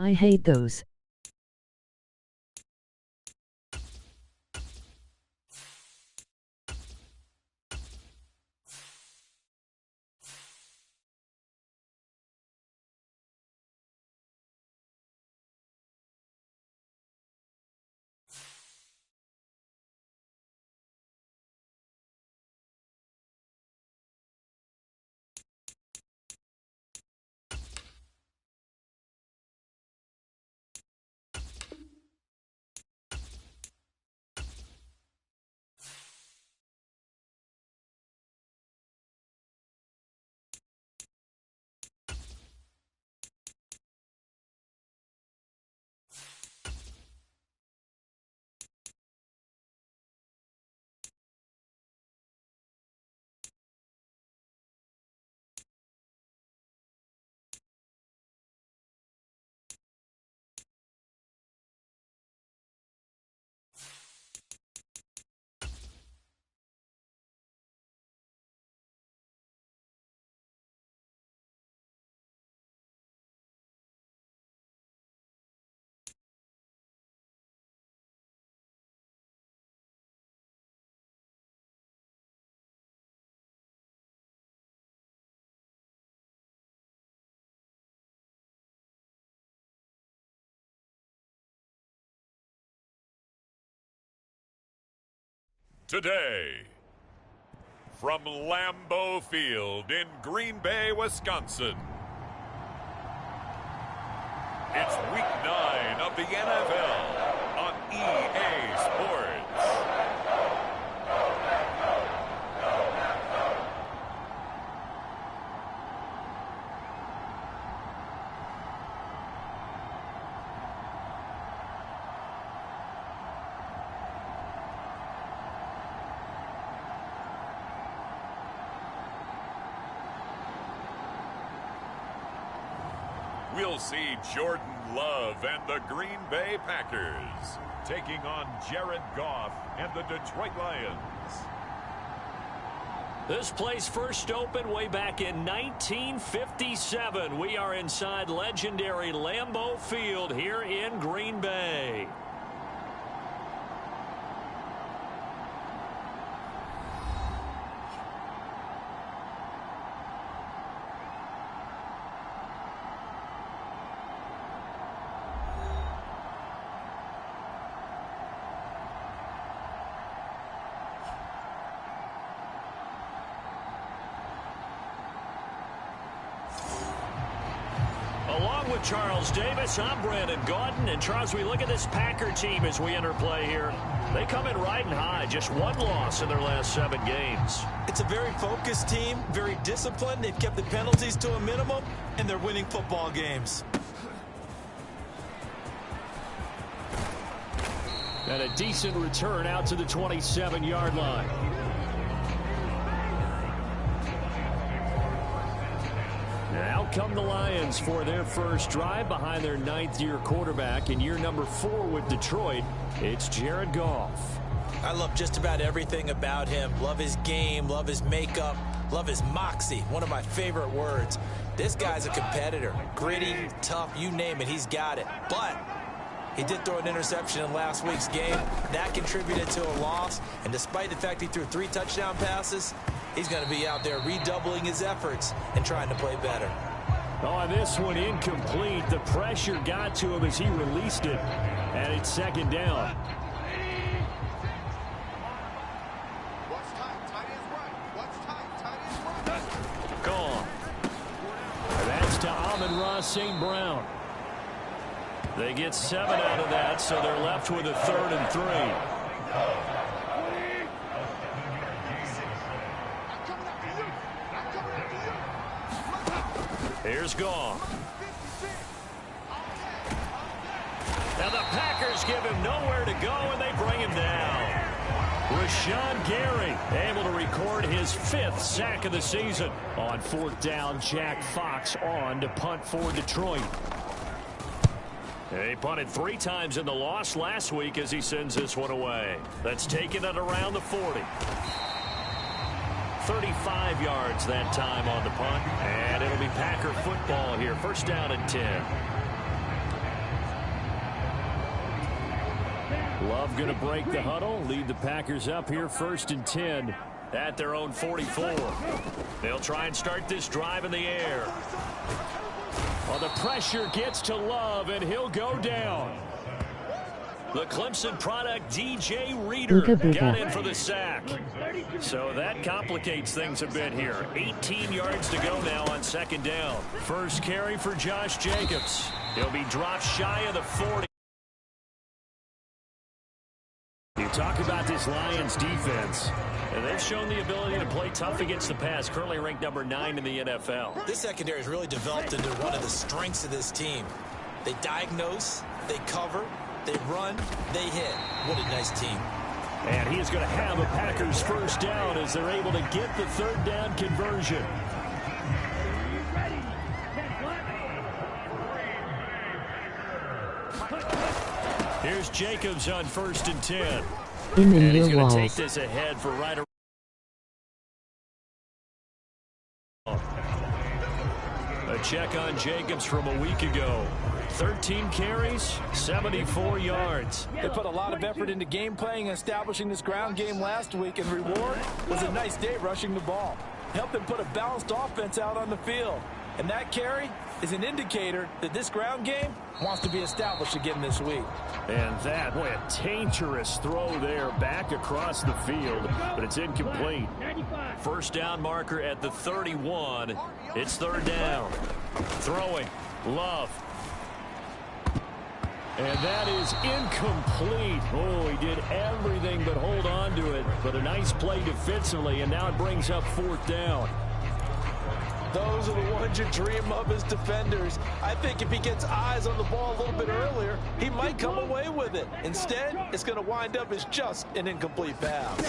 I hate those. Today, from Lambeau Field in Green Bay, Wisconsin, it's Week 9 of the NFL on EA Sports. We'll see Jordan Love and the Green Bay Packers taking on Jared Goff and the Detroit Lions. This place first opened way back in 1957. We are inside legendary Lambeau Field here in Green Bay. Along with Charles Davis, I'm Brandon Gaudin. And Charles, we look at this Packer team as we enter play here. They come in riding high, just one loss in their last 7 games. It's a very focused team, very disciplined. They've kept the penalties to a minimum, and they're winning football games. And a decent return out to the 27-yard line. Out come the Lions for their first drive behind their 9th-year quarterback. In year number 4 with Detroit, it's Jared Goff. I love just about everything about him. Love his game, love his makeup, love his moxie. One of my favorite words. This guy's a competitor. Gritty, tough, you name it, he's got it. But he did throw an interception in last week's game. That contributed to a loss. And despite the fact he threw 3 touchdown passes, he's going to be out there redoubling his efforts and trying to play better. On this one, incomplete. The pressure got to him as he released it. And it's 2nd down. Gone. That's to Amon-Ra St. Brown. They get 7 out of that, so they're left with a 3rd and 3. Here's Goff. Now the Packers give him nowhere to go, and they bring him down. Rashawn Gary able to record his 5th sack of the season. On 4th down, Jack Fox on to punt for Detroit. He punted 3 times in the loss last week as he sends this one away. That's taken it around the 40. 35 yards that time on the punt, and it'll be Packer football here. 1st down and 10. Love going to break the huddle, lead the Packers up here 1st and 10 at their own 44. They'll try and start this drive in the air. Well, the pressure gets to Love, and he'll go down. The Clemson product, DJ Reader, got in for the sack. So that complicates things a bit here. 18 yards to go now on 2nd down. First carry for Josh Jacobs. He'll be dropped shy of the 40. You talk about this Lions defense, and they've shown the ability to play tough against the pass, currently ranked number 9 in the NFL. This secondary has really developed into one of the strengths of this team. They diagnose, they cover, they run, they hit. What a nice team. And he is going to have a Packers first down as they're able to get the 3rd down conversion. Here's Jacobs on 1st and 10. And he's going to take this ahead for right around. A check on Jacobs from a week ago. 13 carries, 74 yards. They put a lot of effort into game playing and establishing this ground game last week, and reward was a nice day rushing the ball. Helped them put a balanced offense out on the field. And that carry is an indicator that this ground game wants to be established again this week. And that, boy, a dangerous throw there back across the field, but it's incomplete. First down marker at the 31. It's 3rd down. Throwing. Love. And that is incomplete. Oh, he did everything but hold on to it. But a nice play defensively, and now it brings up 4th down. Those are the ones you dream of as defenders. I think if he gets eyes on the ball a little bit earlier, he might come away with it. Instead, it's going to wind up as just an incomplete pass.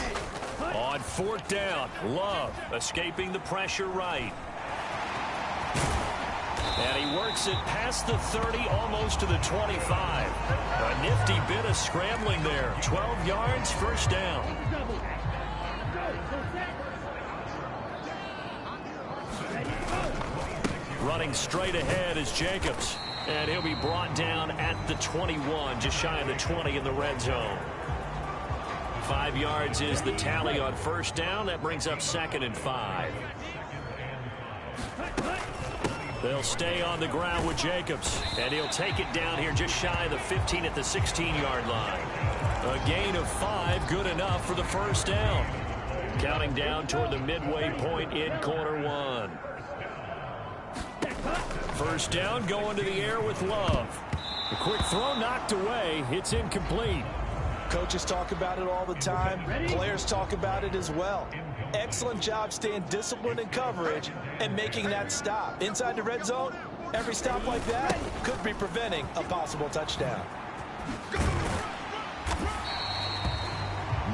On 4th down, Love escaping the pressure right. And he works it past the 30, almost to the 25. A nifty bit of scrambling there. 12 yards, first down. Running straight ahead is Jacobs. And he'll be brought down at the 21, just shy of the 20 in the red zone. 5 yards is the tally on first down. That brings up 2nd and 5. They'll stay on the ground with Jacobs, and he'll take it down here just shy of the 15 at the 16-yard line. A gain of 5, good enough for the first down. Counting down toward the midway point in quarter 1. First down, going to the air with Love. A quick throw knocked away. It's incomplete. Coaches talk about it all the time. Players talk about it as well. Excellent job staying disciplined in coverage and making that stop. Inside the red zone, every stop like that could be preventing a possible touchdown.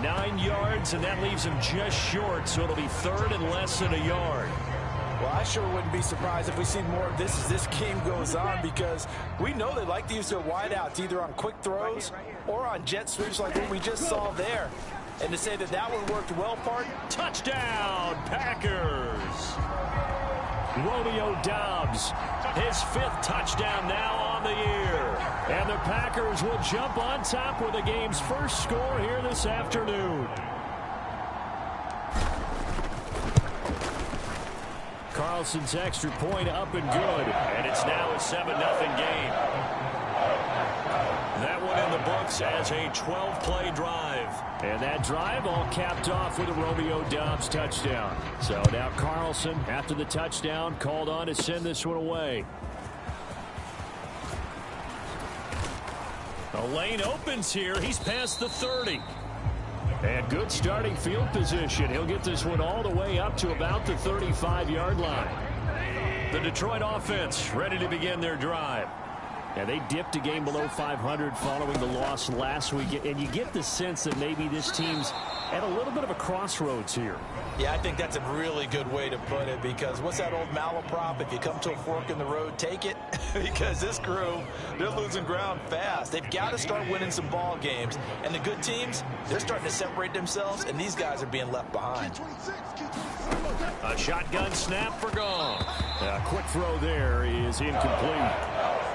9 yards, and that leaves him just short, so it'll be 3rd and less than a yard. Well, I sure wouldn't be surprised if we see more of this as this game goes on, because we know they like to use their wideouts either on quick throws or on jet sweeps like what we just saw there. And to say that that one worked well, Parton. Touchdown, Packers. Romeo Doubs, his 5th touchdown now on the year. And the Packers will jump on top with the game's first score here this afternoon. Carlson's extra point up and good. And it's now a 7-0 game. That one in the books as a 12-play drive. And that drive all capped off with a Romeo Doubs touchdown. So now Carlson, after the touchdown, called on to send this one away. The lane opens here. He's past the 30. And good starting field position. He'll get this one all the way up to about the 35-yard line. The Detroit offense ready to begin their drive. And they dipped a game below 500 following the loss last week. And you get the sense that maybe this team's at a little bit of a crossroads here. Yeah, I think that's a really good way to put it, because what's that old malaprop? If you come to a fork in the road, take it. Because this crew, they're losing ground fast. They've got to start winning some ball games. And the good teams, they're starting to separate themselves, and these guys are being left behind. A shotgun snap for Goff. A quick throw there is incomplete.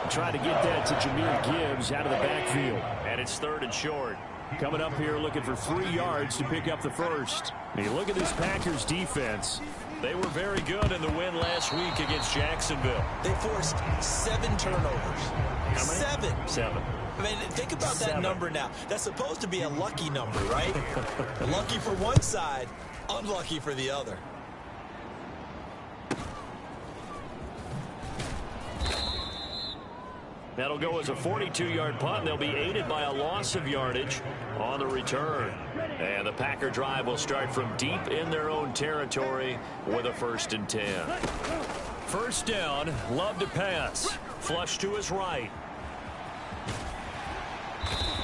Try to get that to Jahmyr Gibbs out of the backfield. And it's 3rd and short. Coming up here looking for 3 yards to pick up the first. Hey, look at this Packers defense. They were very good in the win last week against Jacksonville. They forced 7 turnovers. How many? 7. I mean, think about that number now. That's supposed to be a lucky number, right? Lucky for one side, unlucky for the other. That'll go as a 42-yard punt, and they'll be aided by a loss of yardage on the return. And the Packer drive will start from deep in their own territory with a 1st and 10. First down, Love to pass. Flush to his right.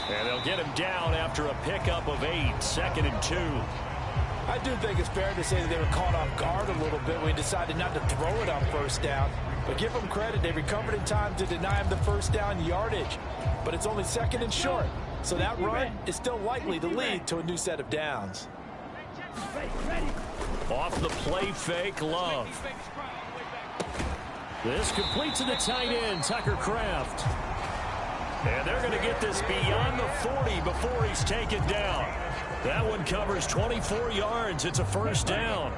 And they'll get him down after a pickup of 8, 2nd and 2. I do think it's fair to say that they were caught off guard a little bit when he decided not to throw it on first down. But give them credit, they recovered in time to deny him the first down yardage. But it's only 2nd and short, so that run is still likely to lead to a new set of downs. Off the play fake, Love. This complete to the tight end, Tucker Kraft. And they're going to get this beyond the 40 before he's taken down. That one covers 24 yards. It's a first down.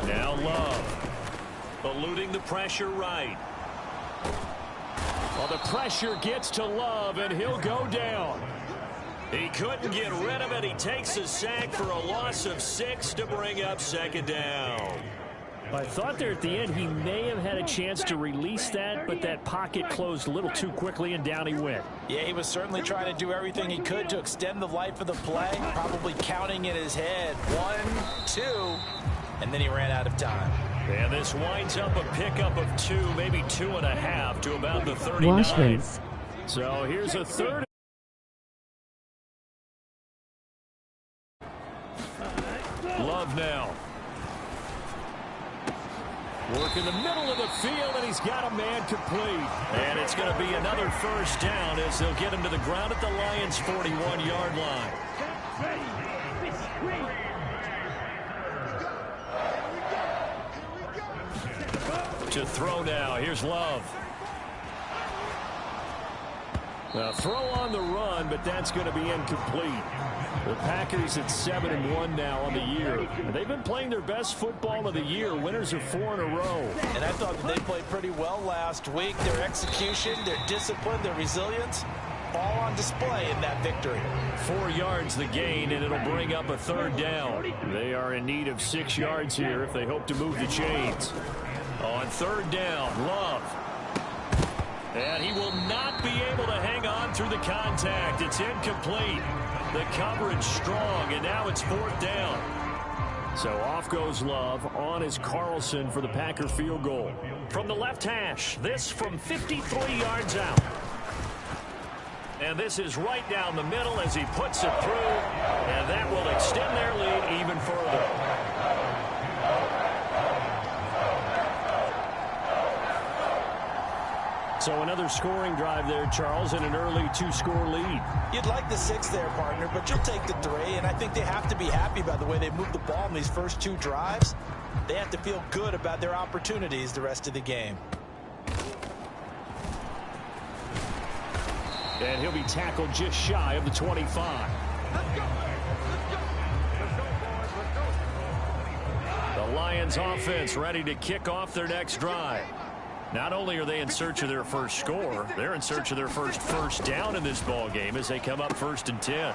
Now Love. Eluding the pressure right. Well, the pressure gets to Love, and he'll go down. He couldn't get rid of it. He takes a sack for a loss of 6 to bring up 2nd down. I thought there at the end he may have had a chance to release that, but that pocket closed a little too quickly, and down he went. Yeah, he was certainly trying to do everything he could to extend the life of the play, probably counting in his head. 1, 2, and then he ran out of time. And this winds up a pickup of 2, maybe 2.5 to about the 39. Washman's. So here's a 3rd. Love now. Work in the middle of the field, and he's got a man complete. And it's going to be another first down as they'll get him to the ground at the Lions' 41-yard line. To throw now. Here's Love. Now throw on the run, but that's going to be incomplete. The Packers at 7-1 now on the year. They've been playing their best football of the year. Winners of 4 in a row. And I thought that they played pretty well last week. Their execution, their discipline, their resilience, all on display in that victory. 4 yards the gain, and it'll bring up a 3rd down. They are in need of 6 yards here if they hope to move the chains. On 3rd down, Love. And he will not be able to hang on through the contact. It's incomplete. The coverage strong, and now it's 4th down. So off goes Love. On is Carlson for the Packer field goal. From the left hash, this from 53 yards out. And this is right down the middle as he puts it through. And that will extend their lead even further. So another scoring drive there, Charles, and an early 2-score lead. You'd like the 6 there, partner, but you'll take the 3, and I think they have to be happy by the way they moved the ball in these first 2 drives. They have to feel good about their opportunities the rest of the game. And he'll be tackled just shy of the 25. The Lions offense ready to kick off their next drive. Not only are they in search of their first score, they're in search of their first down in this ball game as they come up 1st and 10.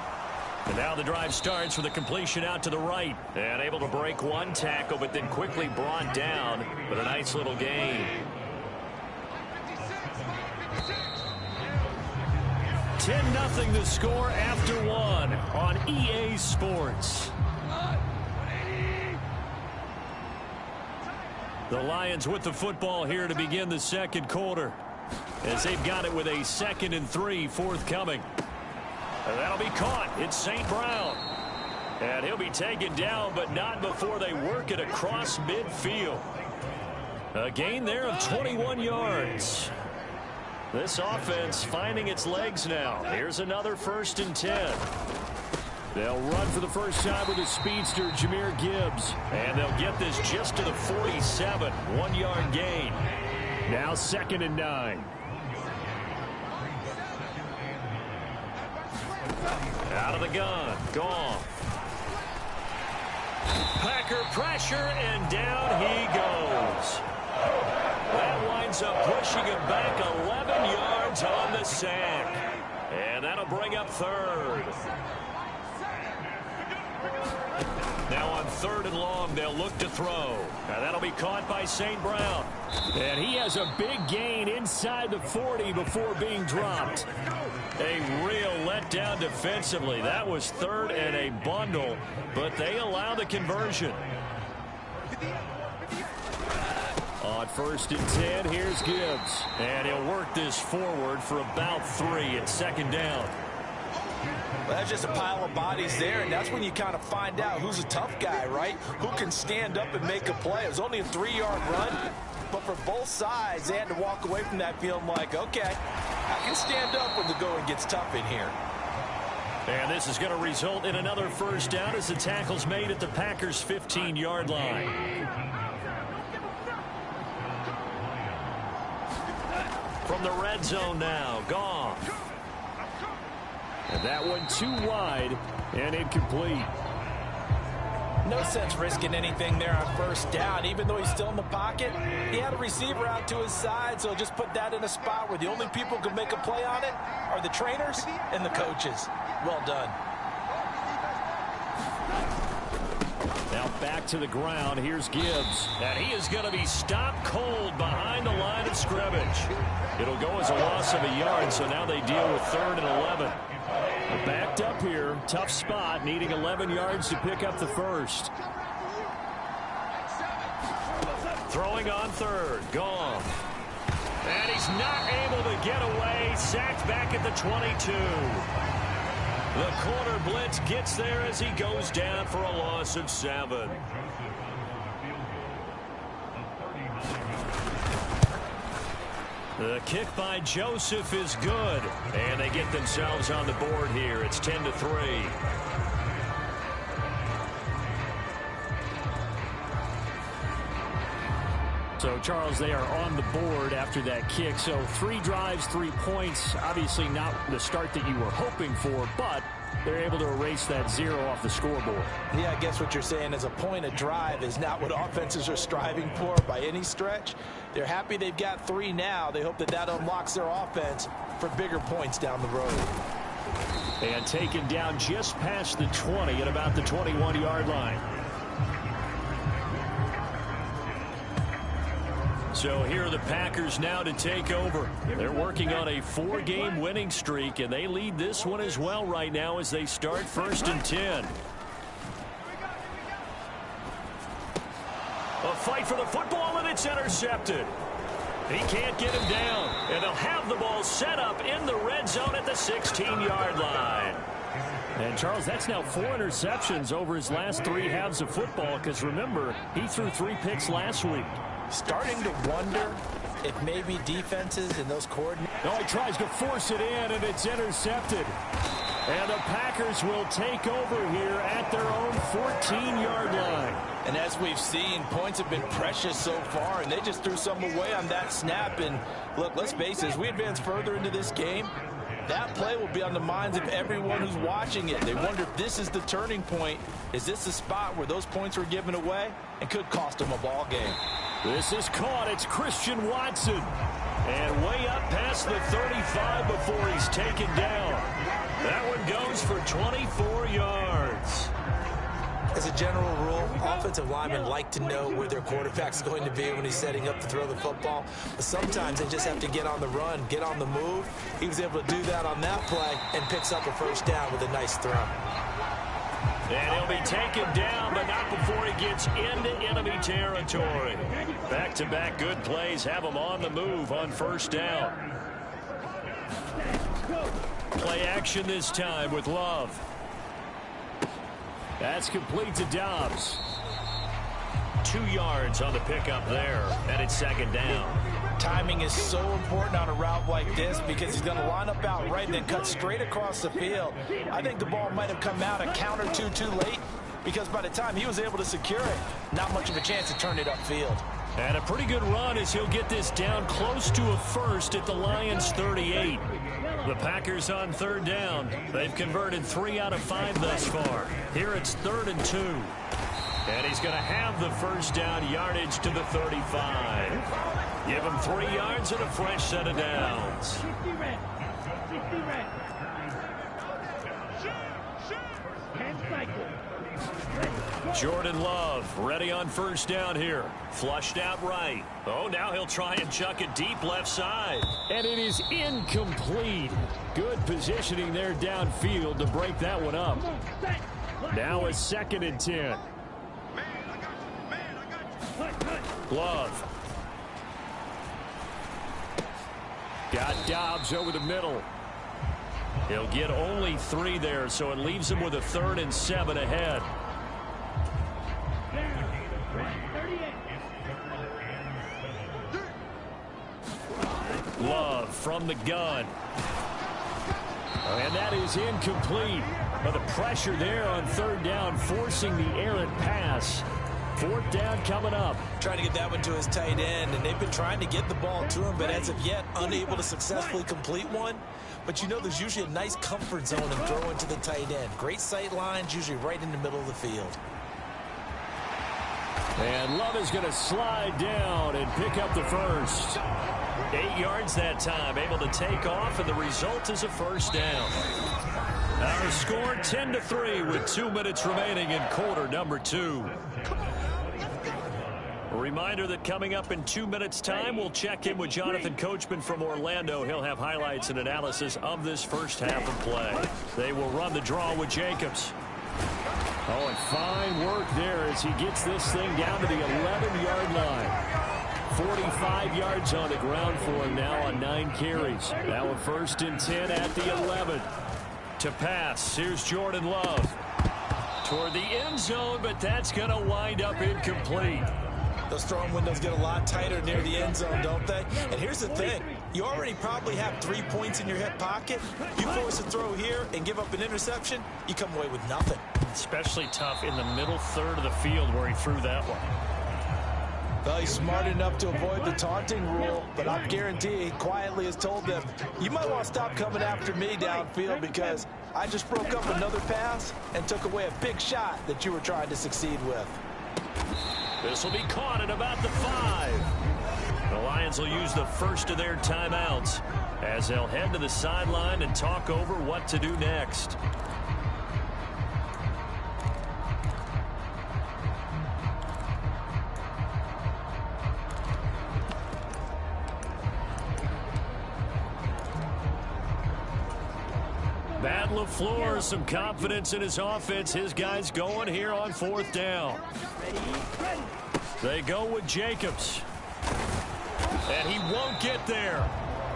And now the drive starts with a completion out to the right. And able to break one tackle, but then quickly brought down. But a nice little gain. 10-0 the score after 1 on EA Sports. The Lions with the football here to begin the 2nd quarter, as they've got it with a 2nd and 3 forthcoming. And that'll be caught. It's St. Brown. And he'll be taken down, but not before they work it across midfield. A gain there of 21 yards. This offense finding its legs now. Here's another 1st and 10. They'll run for the first time with a speedster, Jahmyr Gibbs. And they'll get this just to the 47. 1-yard gain. Now 2nd and 9. Out of the gun. Goff. Packer pressure, and down he goes. That winds up pushing him back 11 yards on the sack. And that'll bring up 3rd. Now on 3rd and long, they'll look to throw. Now that'll be caught by St. Brown. And he has a big gain inside the 40 before being dropped. A real letdown defensively. That was 3rd and a bundle, but they allow the conversion. On 1st and 10, here's Gibbs. And he'll work this forward for about 3 at 2nd down. Well, that's just a pile of bodies there, and that's when you kind of find out who's a tough guy, right? Who can stand up and make a play. It was only a 3-yard run, but for both sides, they had to walk away from that feeling like, okay, I can stand up when the going gets tough in here. And this is going to result in another 1st down as the tackle's made at the Packers' 15-yard line. From the red zone now, Goff. And that one too wide and incomplete. No sense risking anything there on 1st down. Even though he's still in the pocket, he had a receiver out to his side, so just put that in a spot where the only people who can make a play on it are the trainers and the coaches. Well done. Now back to the ground. Here's Gibbs. And he is going to be stopped cold behind the line of scrimmage. It'll go as a loss of a yard, so now they deal with 3rd and 11. Backed up here, tough spot, needing 11 yards to pick up the 1st. Throwing on 3rd, gone. And he's not able to get away, sacked back at the 22. The corner blitz gets there as he goes down for a loss of 7. The kick by Joseph is good, and they get themselves on the board here. It's 10-3. So, Charles, they are on the board after that kick. So 3 drives, 3 points. Obviously not the start that you were hoping for, but they're able to erase that 0 off the scoreboard. Yeah, I guess what you're saying is a point of drive is not what offenses are striving for by any stretch. They're happy they've got 3 now. They hope that that unlocks their offense for bigger points down the road. And taken down just past the 20 at about the 21-yard line. So here are the Packers now to take over. They're working on a 4-game winning streak, and they lead this one as well right now as they start 1st and 10. A fight for the football, and it's intercepted. He can't get him down, and they'll have the ball set up in the red zone at the 16-yard line. And, Charles, that's now 4 interceptions over his last 3 halves of football, because, remember, he threw 3 picks last week. Starting to wonder if maybe defenses and those coordinators. No, he tries to force it in, and it's intercepted. And the Packers will take over here at their own 14-yard line. And as we've seen, points have been precious so far, and they just threw some away on that snap. And, look, let's face it, as we advance further into this game, that play will be on the minds of everyone who's watching it. They wonder if this is the turning point. Is this the spot where those points were given away and could cost them a ball game? This is caught. It's Christian Watson. And way up past the 35 before he's taken down. That one goes for 24 yards. As a general rule, offensive linemen like to know where their quarterback's going to be when he's setting up to throw the football. But sometimes they just have to get on the run, get on the move. He was able to do that on that play and picks up a 1st down with a nice throw. And he'll be taken down, but not before he gets into enemy territory. Back-to-back good plays have him on the move on 1st down. Play action this time with Love. That's complete to Dobbs. 2 yards on the pickup there, and it's 2nd down. Timing is so important on a route like this because he's going to line up out right and then cut straight across the field. I think the ball might have come out a count or two too late because by the time he was able to secure it, not much of a chance to turn it upfield. And a pretty good run as he'll get this down close to a first at the Lions' 38. The Packers on third down. They've converted 3 out of 5 thus far. Here it's 3rd and 2. And he's going to have the first down yardage to the 35. Give him 3 yards and a fresh set of downs. Jordan Love ready on first down here. Flushed out right. Oh, now he'll try and chuck it deep left side. And it is incomplete. Good positioning there downfield to break that one up. Now a 2nd and 10. Love. Got Dobbs over the middle. He'll get only 3 there, so it leaves him with a 3rd and 7 ahead. Love from the gun. And that is incomplete. But the pressure there on 3rd down, forcing the errant pass. 4th down coming up. Trying to get that one to his tight end, and they've been trying to get the ball to him, but as of yet, unable to successfully complete one. But you know there's usually a nice comfort zone in throwing to the tight end. Great sight lines, usually right in the middle of the field. And Love is going to slide down and pick up the first. 8 yards that time, able to take off, and the result is a first down. Our score 10-3 with 2 minutes remaining in quarter number 2. A reminder that coming up in 2 minutes' time, we'll check in with Jonathan Coachman from Orlando. He'll have highlights and analysis of this first half of play. They will run the draw with Jacobs. Oh, and fine work there as he gets this thing down to the 11-yard line. 45 yards on the ground for him now on 9 carries. Now a 1st and 10 at the 11. To pass, here's Jordan Love. Toward the end zone, but that's going to wind up incomplete. Those throwing windows get a lot tighter near the end zone, don't they? And here's the thing. You already probably have 3 points in your hip pocket. You force a throw here and give up an interception, you come away with nothing. Especially tough in the middle third of the field where he threw that one. Well, he's smart enough to avoid the taunting rule, but I guarantee he quietly has told them, you might want to stop coming after me downfield because I just broke up another pass and took away a big shot that you were trying to succeed with. This will be caught at about the 5. The Lions will use the first of their timeouts as they'll head to the sideline and talk over what to do next. Matt LaFleur, some confidence in his offense. His guys going here on 4th down. They go with Jacobs. And he won't get there.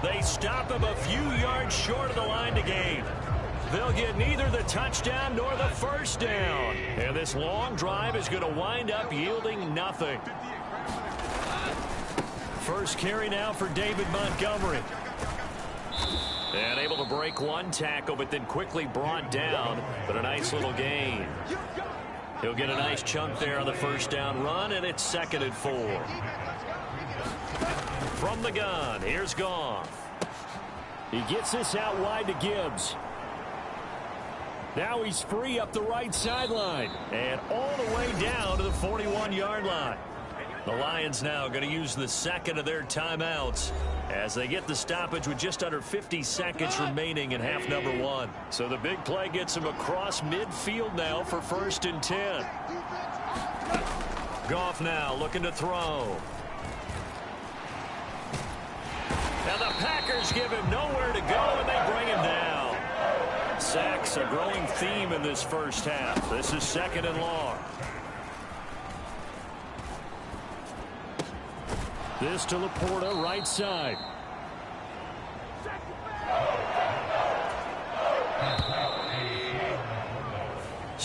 They stop him a few yards short of the line to gain. They'll get neither the touchdown nor the first down. And this long drive is going to wind up yielding nothing. First carry now for David Montgomery. And able to break one tackle, but then quickly brought down. But a nice little gain. He'll get a nice chunk there on the first down run, and it's 2nd and 4. From the gun, here's Goff. He gets this out wide to Gibbs. Now he's free up the right sideline. And all the way down to the 41-yard line. The Lions now going to use the 2nd of their timeouts as they get the stoppage with just under 50 seconds remaining in half number 1. So the big play gets him across midfield now for 1st and 10. Goff now looking to throw. And the Packers give him nowhere to go, and they bring him down. Sacks, a growing theme in this first half. This is 2nd and long. This to Laporta, right side.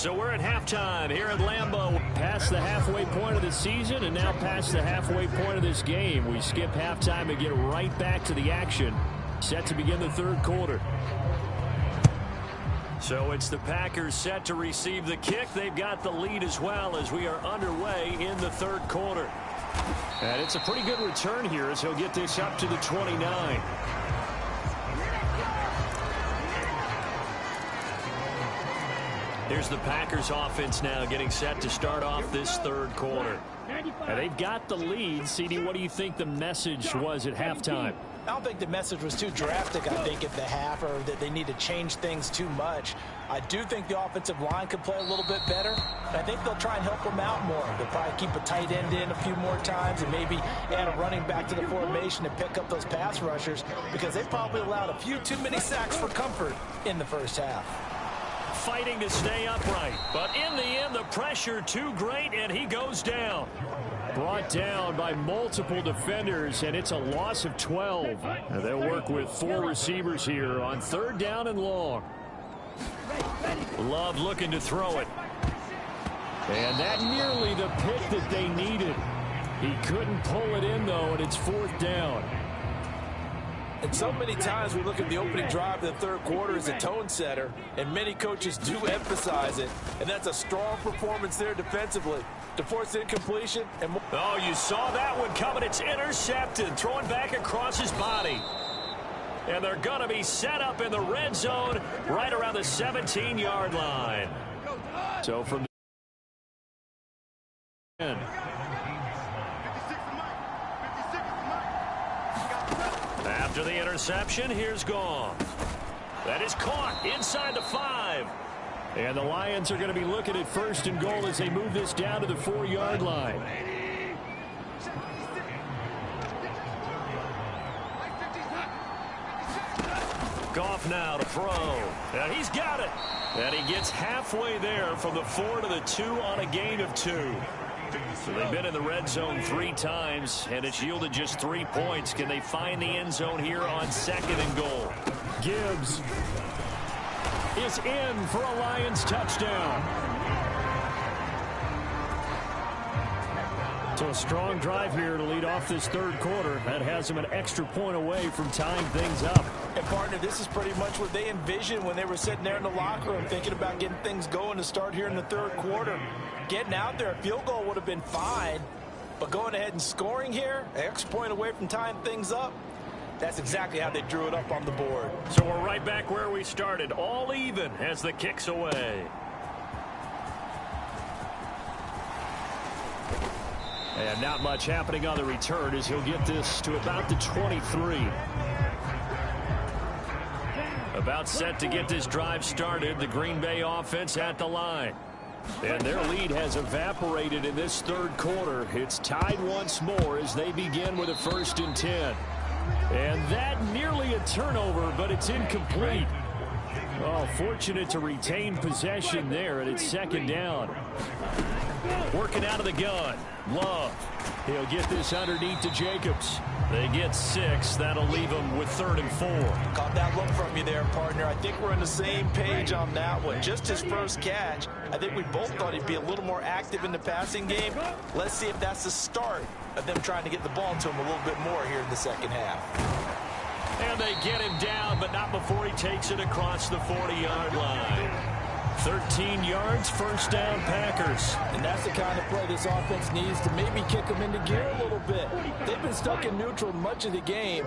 So we're at halftime here at Lambeau. Past the halfway point of the season and now past the halfway point of this game. We skip halftime and get right back to the action. Set to begin the third quarter. So it's the Packers set to receive the kick. They've got the lead as well as we are underway in the third quarter. And it's a pretty good return here as he'll get this up to the 29. Here's the Packers offense now getting set to start off this third quarter. And they've got the lead. CD, what do you think the message was at halftime? I don't think the message was too drastic, I think, at the half, or that they need to change things too much. I do think the offensive line could play a little bit better. And I think they'll try and help them out more. They'll probably keep a tight end in a few more times and maybe add a running back to the formation and pick up those pass rushers, because they probably allowed a few too many sacks for comfort in the first half. Fighting to stay upright, but in the end the pressure too great and he goes down. Brought down by multiple defenders, and it's a loss of 12. And they'll work with 4 receivers here on third down and long. Love looking to throw it, and that nearly the pick that they needed. He couldn't pull it in though, and it's fourth down. And so many times we look at the opening drive of the third quarter as a tone setter, and many coaches do emphasize it, and that's a strong performance there defensively to force incompletion. And oh, you saw that one coming. It's intercepted, throwing back across his body. And they're going to be set up in the red zone right around the 17-yard line. So from the end. After the interception, here's Goff. That is caught inside the 5. And the Lions are going to be looking at first and goal as they move this down to the 4-yard line. Goff now to throw. And he's got it. And he gets halfway there from the 4 to the 2 on a gain of 2. So they've been in the red zone 3 times, and it's yielded just 3 points. Can they find the end zone here on second and goal? Gibbs is in for a Lions touchdown. So a strong drive here to lead off this third quarter. That has them an extra point away from tying things up. And, partner, this is pretty much what they envisioned when they were sitting there in the locker room thinking about getting things going to start here in the third quarter. Getting out there, a field goal would have been fine, but going ahead and scoring here, an extra point away from tying things up, that's exactly how they drew it up on the board. So we're right back where we started, all even as the kick's away. And not much happening on the return as he'll get this to about the 23. About set to get this drive started, the Green Bay offense at the line. And their lead has evaporated in this third quarter. It's tied once more as they begin with a 1st and 10. And that nearly a turnover, but it's incomplete. Oh, fortunate to retain possession there, and it's second down. Working out of the gun. Love. He'll get this underneath to Jacobs. They get 6. That'll leave them with 3rd and 4. Caught that look from you there, partner. I think we're on the same page on that one. Just his first catch. I think we both thought he'd be a little more active in the passing game. Let's see if that's the start of them trying to get the ball to him a little bit more here in the second half. And they get him down, but not before he takes it across the 40-yard line. 13 yards, first down, Packers. And that's the kind of play this offense needs to maybe kick them into gear a little bit. They've been stuck in neutral much of the game.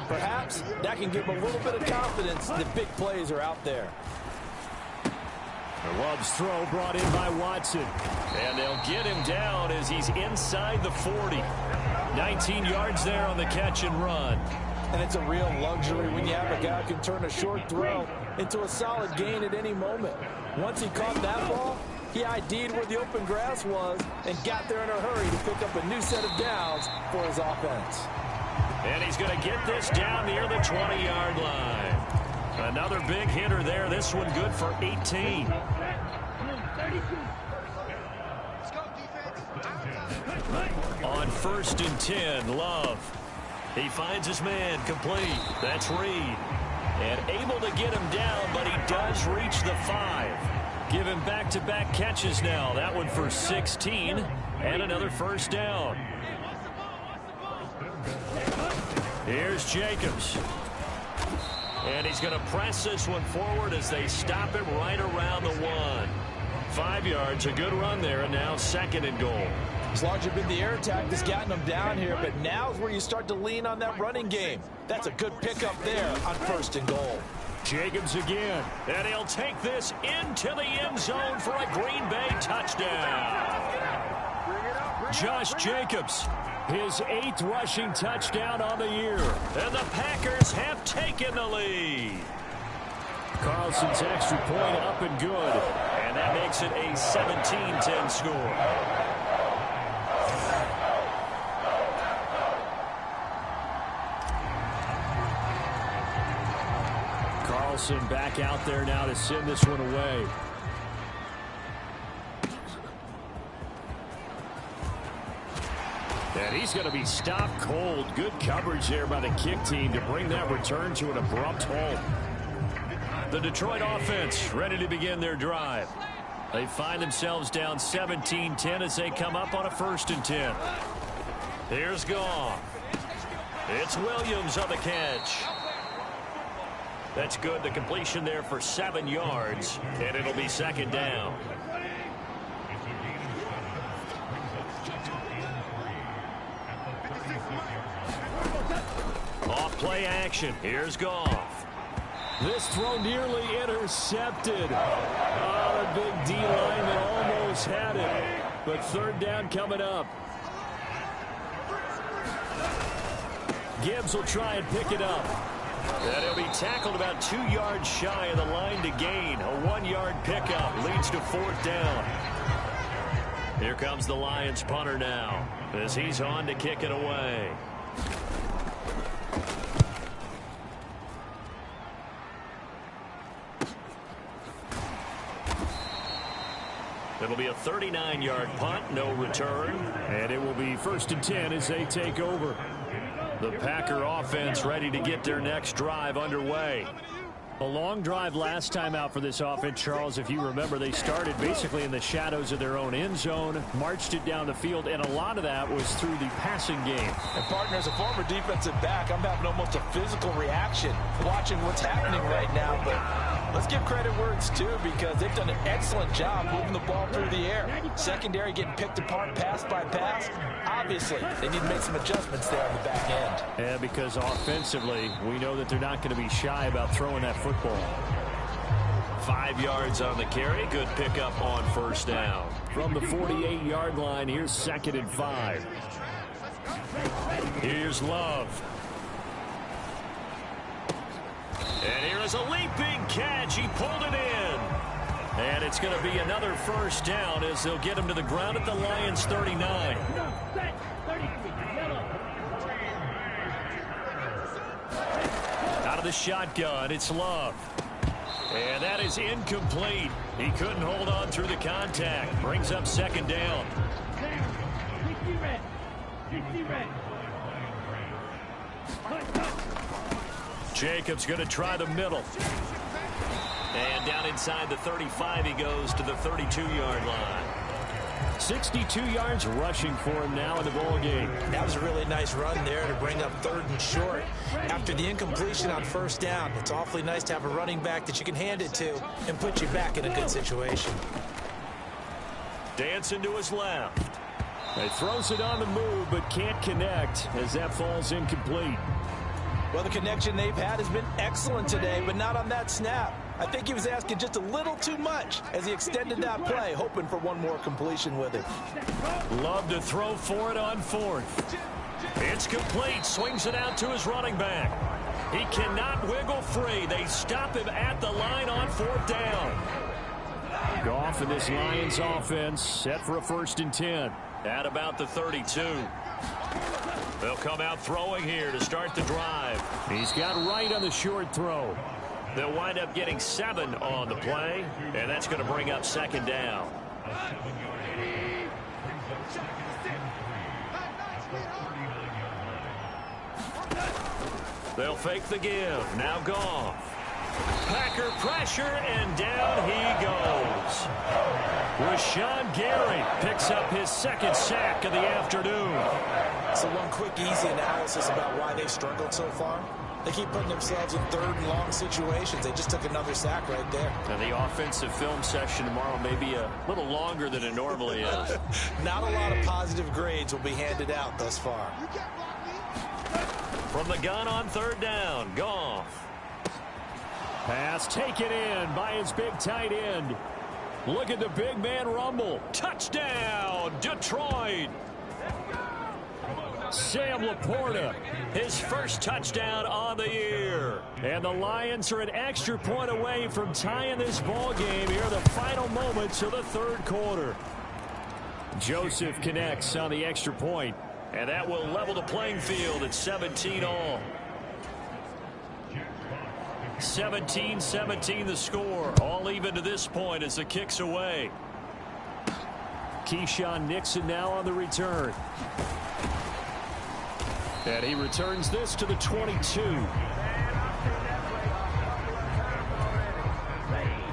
Perhaps that can give them a little bit of confidence that big plays are out there. Love's throw brought in by Watson. And they'll get him down as he's inside the 40. 19 yards there on the catch and run. And it's a real luxury when you have a guy who can turn a short throw into a solid gain at any moment. Once he caught that ball, he ID'd where the open grass was and got there in a hurry to pick up a new set of downs for his offense. And he's going to get this down near the 20-yard line. Another big hitter there. This one good for 18. On 1st and 10, Love. He finds his man complete. That's Reed. And able to get him down, but he does reach the 5. Given back-to-back catches now. That one for 16 and another first down. Here's Jacobs. And he's going to press this one forward as they stop him right around the 1. 5 yards, a good run there, and now 2nd and goal. As long as you've been the air attack that's gotten them down here, but now is where you start to lean on that running game. That's a good pickup there on 1st and goal. Jacobs again, and he'll take this into the end zone for a Green Bay touchdown. Josh Jacobs, his 8th rushing touchdown on the year, and the Packers have taken the lead. Carlson's extra point up and good, and that makes it a 17-10 score. Carlson back out there now to send this one away. And he's going to be stopped cold. Good coverage there by the kick team to bring that return to an abrupt halt. The Detroit offense ready to begin their drive. They find themselves down 17-10 as they come up on a 1st and 10. Here's Goff. It's Williams on the catch. That's good. The completion there for 7 yards, and it'll be 2nd down. Off play action. Here's Goff. This throw nearly intercepted. Oh, the big D lineman almost had it. But 3rd down coming up. Gibbs will try and pick it up. And he'll be tackled about 2 yards shy of the line to gain. A 1-yard pickup leads to 4th down. Here comes the Lions punter now as he's on to kick it away. It'll be a 39-yard punt, no return. And it will be 1st and 10 as they take over. The Packer offense ready to get their next drive underway. A long drive last time out for this offense, Charles. If you remember, they started basically in the shadows of their own end zone, marched it down the field, and a lot of that was through the passing game. And, partner, as a former defensive back, I'm having almost a physical reaction watching what's happening right now. But let's give credit where it's due because they've done an excellent job moving the ball through the air. Secondary getting picked apart pass by pass. Obviously, they need to make some adjustments there on the back end. Yeah, because offensively, we know that they're not going to be shy about throwing that football. 5 yards on the carry. Good pickup on 1st down. From the 48-yard line, here's 2nd and 5. Here's Love. And here is a leaping catch. He pulled it in. And it's going to be another 1st down as they'll get him to the ground at the Lions' 39. Out of the shotgun, it's Love. And that is incomplete. He couldn't hold on through the contact. Brings up 2nd down. Jacobs going to try the middle. And down inside the 35 he goes to the 32-yard line. 62 yards rushing for him now in the ball game. That was a really nice run there to bring up 3rd and short. After the incompletion on 1st down, it's awfully nice to have a running back that you can hand it to and put you back in a good situation. Dancing to his left. He throws it on the move but can't connect as that falls incomplete. Well, the connection they've had has been excellent today, but not on that snap. I think he was asking just a little too much as he extended that play, hoping for one more completion with it. Love to throw for it on 4th. It's complete. Swings it out to his running back. He cannot wiggle free. They stop him at the line on 4th down. Goff and this Lions offense set for a 1st and 10. At about the 32. They'll come out throwing here to start the drive. He's got right on the short throw. They'll wind up getting 7 on the play, and that's going to bring up 2nd down. They'll fake the give. Now Goff. Packer pressure, and down he goes. Rashawn Gary picks up his second sack of the afternoon. So one quick, easy analysis about why they struggled so far. They keep putting themselves in third and long situations. They just took another sack right there. And the offensive film session tomorrow may be a little longer than it normally is. Not a lot of positive grades will be handed out thus far. From the gun on third down, Goff. Pass taken in by his big tight end. Look at the big man rumble. Touchdown, Detroit. Sam Laporta, his first touchdown on the year. And the Lions are an extra point away from tying this ball game here in the final moments of the third quarter. Joseph connects on the extra point, and that will level the playing field at 17 all. 17-17 the score. All even to this point as the kick's away. Keyshawn Nixon now on the return. And he returns this to the 22.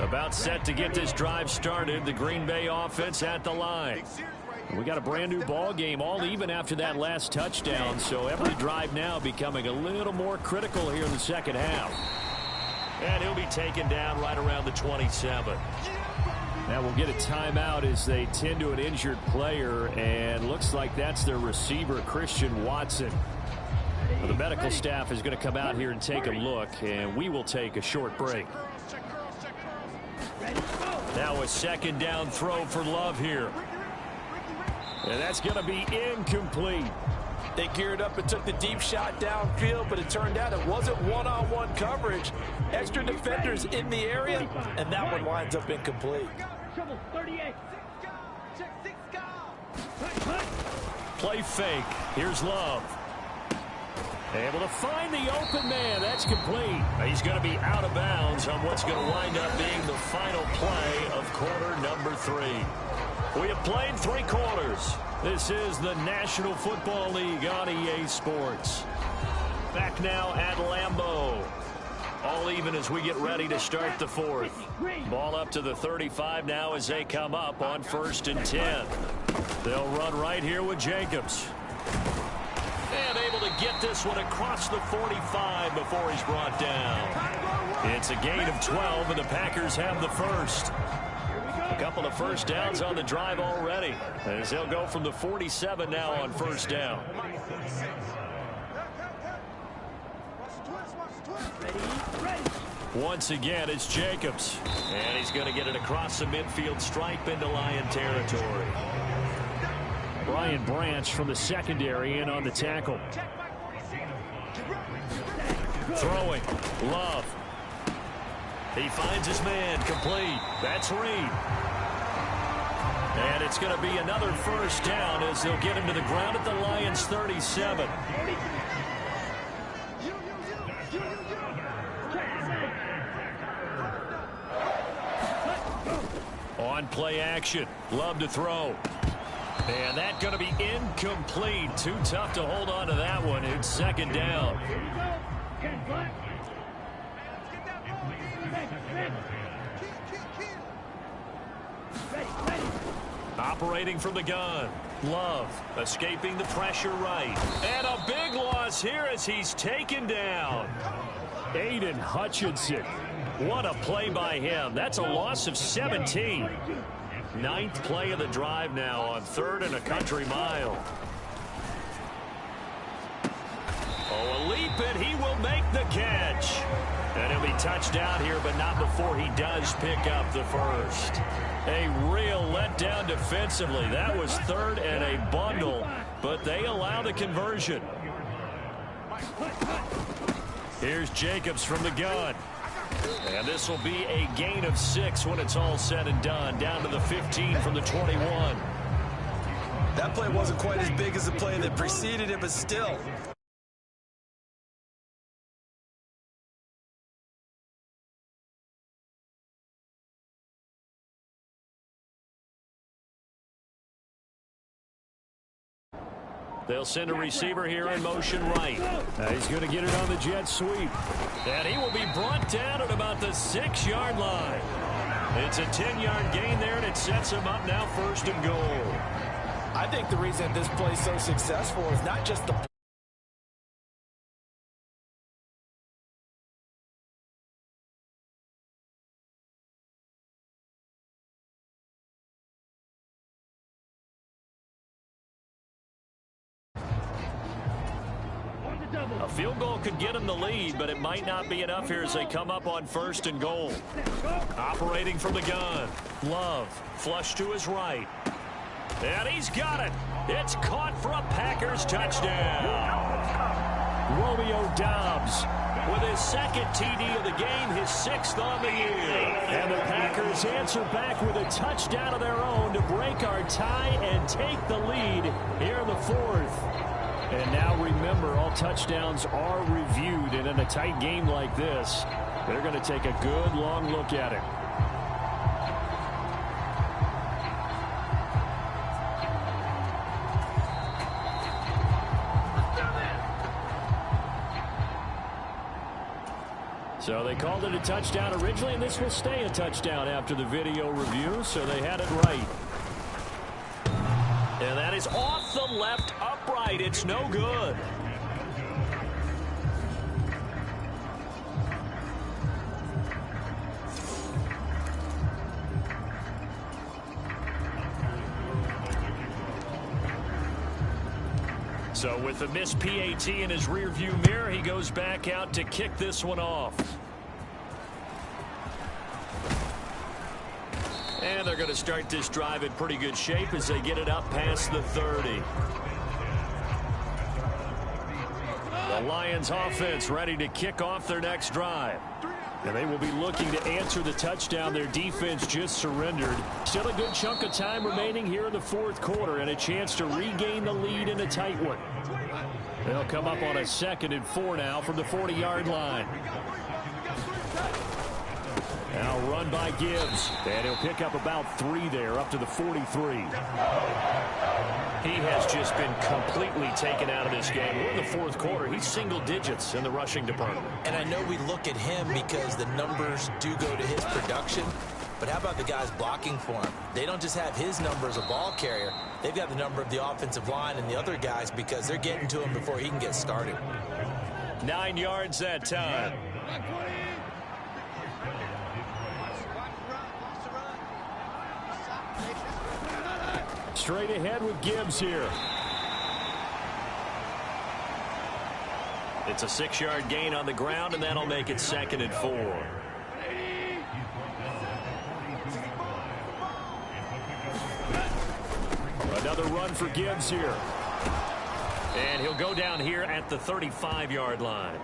About set to get this drive started. The Green Bay offense at the line. We got a brand new ball game, all even after that last touchdown. So every drive now becoming a little more critical here in the second half. And he'll be taken down right around the 27. Now we'll get a timeout as they tend to an injured player, and looks like that's their receiver, Christian Watson. Well, the medical staff is going to come out here and take a look, and we will take a short break. Now a second down throw for Love here. And that's going to be incomplete. They geared up and took the deep shot downfield, but it turned out it wasn't one-on-one coverage. Extra defenders in the area, and that one winds up incomplete. Play fake. Here's Love. Able to find the open man. That's complete. He's going to be out of bounds on what's going to wind up being the final play of quarter number 3. We have played 3 quarters. This is the National Football League on EA Sports. Back now at Lambeau. All even as we get ready to start the 4th. Ball up to the 35 now as they come up on 1st and 10. They'll run right here with Jacobs. And able to get this one across the 45 before he's brought down. It's a gain of 12, and the Packers have the first. A couple of first downs on the drive already, as they'll go from the 47 now on 1st down. Once again, it's Jacobs. And he's going to get it across the midfield stripe into Lion territory. Brian Branch from the secondary in on the tackle. Throwing. Love. He finds his man. Complete. That's Reed. And it's going to be another first down as they'll get him to the ground at the Lions' 37. On play action. Love to throw. And that's going to be incomplete. Too tough to hold on to that one. It's second down. Operating from the gun. Love escaping the pressure right. And a big loss here as he's taken down. Aiden Hutchinson. What a play by him. That's a loss of 17. 9th play of the drive now on 3rd and a country mile. Oh, a leap, and he will make the catch. And he'll be touched down here, but not before he does pick up the first. A real letdown defensively. That was 3rd and a bundle, but they allow the conversion. Here's Jacobs from the gun. And this will be a gain of 6 when it's all said and done. Down to the 15 from the 21. That play wasn't quite as big as the play that preceded it, but still. They'll send a receiver here in motion right. He's going to get it on the jet sweep. And he will be brought down at about the 6-yard line. It's a 10-yard gain there, and it sets him up now 1st and goal. I think the reason this play is so successful is not just the A field goal could get him the lead, but it might not be enough here as they come up on 1st and goal. Operating from the gun. Love, flush to his right. And he's got it. It's caught for a Packers touchdown. Romeo Doubs with his 2nd TD of the game, his 6th on the year. And the Packers answer back with a touchdown of their own to break our tie and take the lead here in the 4th. And now remember, all touchdowns are reviewed, and in a tight game like this, they're going to take a good long look at it. So they called it a touchdown originally, and this will stay a touchdown after the video review, so they had it right. And that is off the left upright. It's no good. So with the missed PAT in his rearview mirror, he goes back out to kick this one off. And they're going to start this drive in pretty good shape as they get it up past the 30. The Lions offense ready to kick off their next drive. And they will be looking to answer the touchdown their defense just surrendered. Still a good chunk of time remaining here in the 4th quarter and a chance to regain the lead in a tight one. They'll come up on a 2nd and 4 now from the 40-yard line. Now run by Gibbs, and he'll pick up about 3 there, up to the 43. He has just been completely taken out of this game. We're in the 4th quarter. He's single digits in the rushing department. And I know we look at him because the numbers do go to his production, but how about the guys blocking for him? They don't just have his number as a ball carrier. They've got the number of the offensive line and the other guys because they're getting to him before he can get started. 9 yards that time. Straight ahead with Gibbs here. It's a 6-yard gain on the ground, and that'll make it 2nd and 4. Another run for Gibbs here. And he'll go down here at the 35-yard line.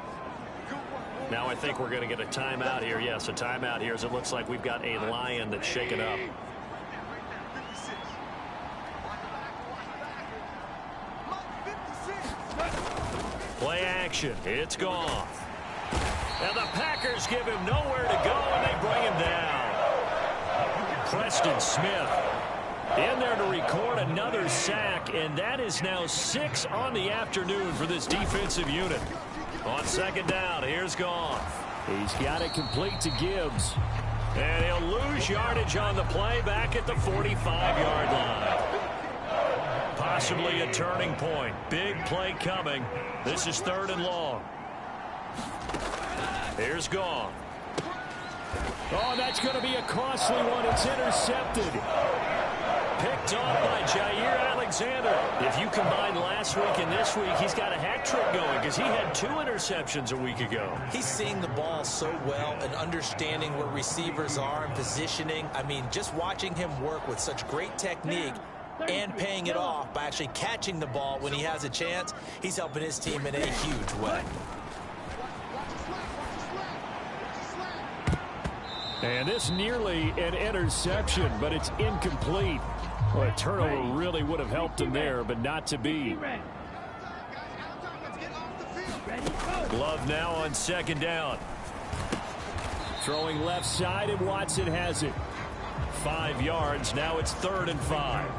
Now I think we're going to get a timeout here. Yes, a timeout here as it looks like we've got a Lion that's shaken up. Play action. It's gone. And the Packers give him nowhere to go, and they bring him down. Preston Smith in there to record another sack, and that is now 6 on the afternoon for this defensive unit. On 2nd down, here's Goff. He's got it complete to Gibbs. And he'll lose yardage on the play back at the 45-yard line. Possibly a turning point. Big play coming. This is 3rd and long. Here's Goff. Oh, that's going to be a costly one. It's intercepted. Picked off by Jair Alexander. If you combine last week and this week, he's got a hat trick going because he had 2 interceptions a week ago. He's seeing the ball so well and understanding where receivers are and positioning. I mean, just watching him work with such great technique and paying it off by actually catching the ball when he has a chance, he's helping his team in a huge way. And this nearly an interception, but it's incomplete. Well, a turnover really would have helped him there, but not to be. Love now on 2nd down. Throwing left side, and Watson has it. 5 yards. Now it's 3rd and 5.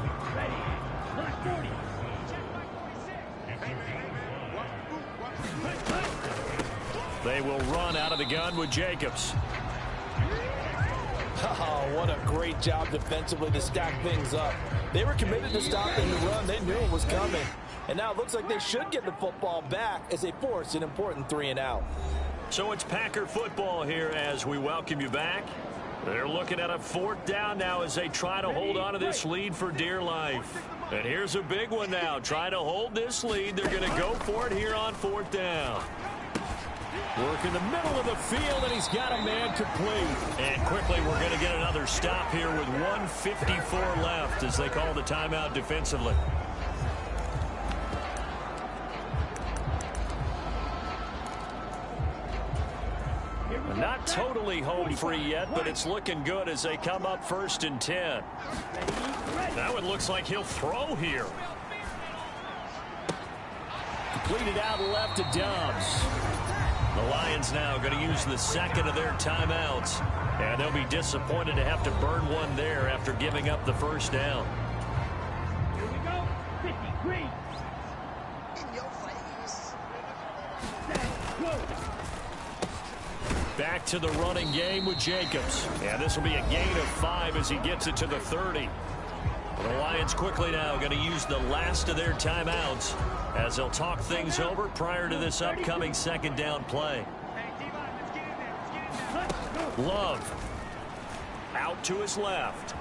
They will run out of the gun with Jacobs. Oh, what a great job defensively to stack things up. They were committed to stopping the run. They knew it was coming. And now it looks like they should get the football back as they force an important 3 and out. So it's Packer football here as we welcome you back. They're looking at a 4th down now as they try to hold on to this lead for dear life. And here's a big one now. Trying to hold this lead. They're going to go for it here on 4th down. Work in the middle of the field, and he's got a man complete. And quickly, we're going to get another stop here with 1:54 left as they call the timeout defensively. Not totally home free yet, but it's looking good as they come up 1st and 10. Now it looks like he'll throw here. Completed out left to Dobbs. The Lions now going to use the 2nd of their timeouts. And they'll be disappointed to have to burn one there after giving up the 1st down. Here we go. 53. In your face. Back to the running game with Jacobs. And this will be a gain of 5 as he gets it to the 30. The Lions quickly now going to use the last of their timeouts as they'll talk things over prior to this upcoming 2nd down play. Love out to his left.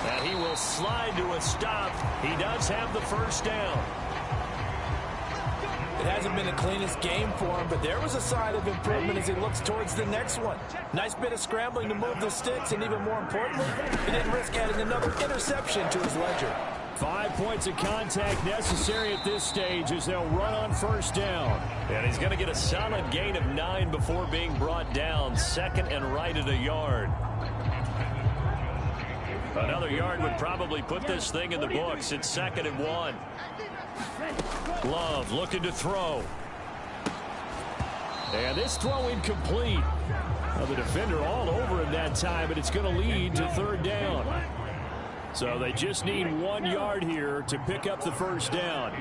And he will slide to a stop. He does have the 1st down. It hasn't been the cleanest game for him, but there was a sign of improvement as he looks towards the next one. Nice bit of scrambling to move the sticks, and even more importantly, he didn't risk adding another interception to his ledger. 5 points of contact necessary at this stage as they'll run on 1st down. And he's going to get a solid gain of 9 before being brought down. 2nd and right at a yard. Another yard would probably put this thing in the books. It's 2nd and 1. Love looking to throw. And this throw incomplete. Well, the defender all over him that time, but it's going to lead to 3rd down. So they just need 1 yard here to pick up the 1st down.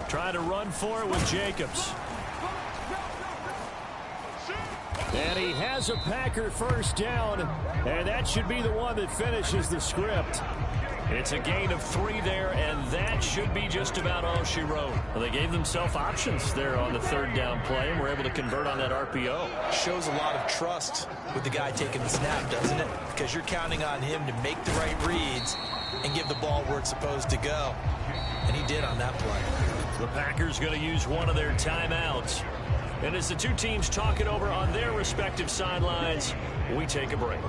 Try to run for it with Jacobs. And he has a Packer 1st down, and that should be the one that finishes the script. It's a gain of 3 there, and that should be just about all she wrote. Well, they gave themselves options there on the 3rd down play, and were able to convert on that RPO. Shows a lot of trust with the guy taking the snap, doesn't it? Because you're counting on him to make the right reads and give the ball where it's supposed to go. And he did on that play. The Packers going to use one of their timeouts. And as the two teams talk it over on their respective sidelines, we take a break.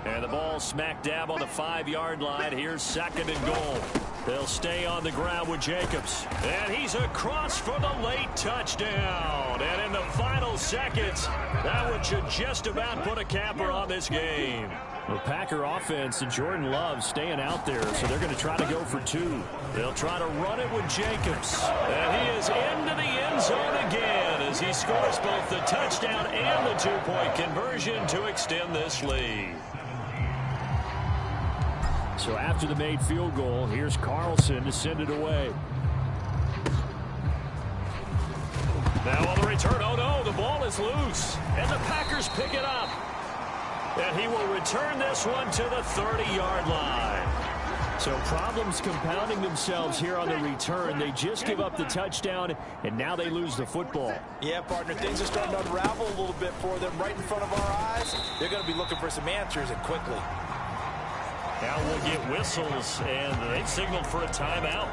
And the ball smack dab on the 5-yard line. Here's 2nd and goal. They'll stay on the ground with Jacobs. And he's across for the late touchdown. And in the final seconds, that one should just about put a capper on this game. The Packer offense and Jordan Love staying out there, so they're going to try to go for 2. They'll try to run it with Jacobs. And he is into the end zone again as he scores both the touchdown and the 2-point conversion to extend this lead. So after the made field goal, here's Carlson to send it away. Now on the return, oh no, the ball is loose. And the Packers pick it up. And he will return this one to the 30-yard line. So problems compounding themselves here on the return. They just give up the touchdown, and now they lose the football. Yeah, partner, things are starting to unravel a little bit for them right in front of our eyes. They're going to be looking for some answers, and quickly. Now we'll get whistles, and they've signaled for a timeout.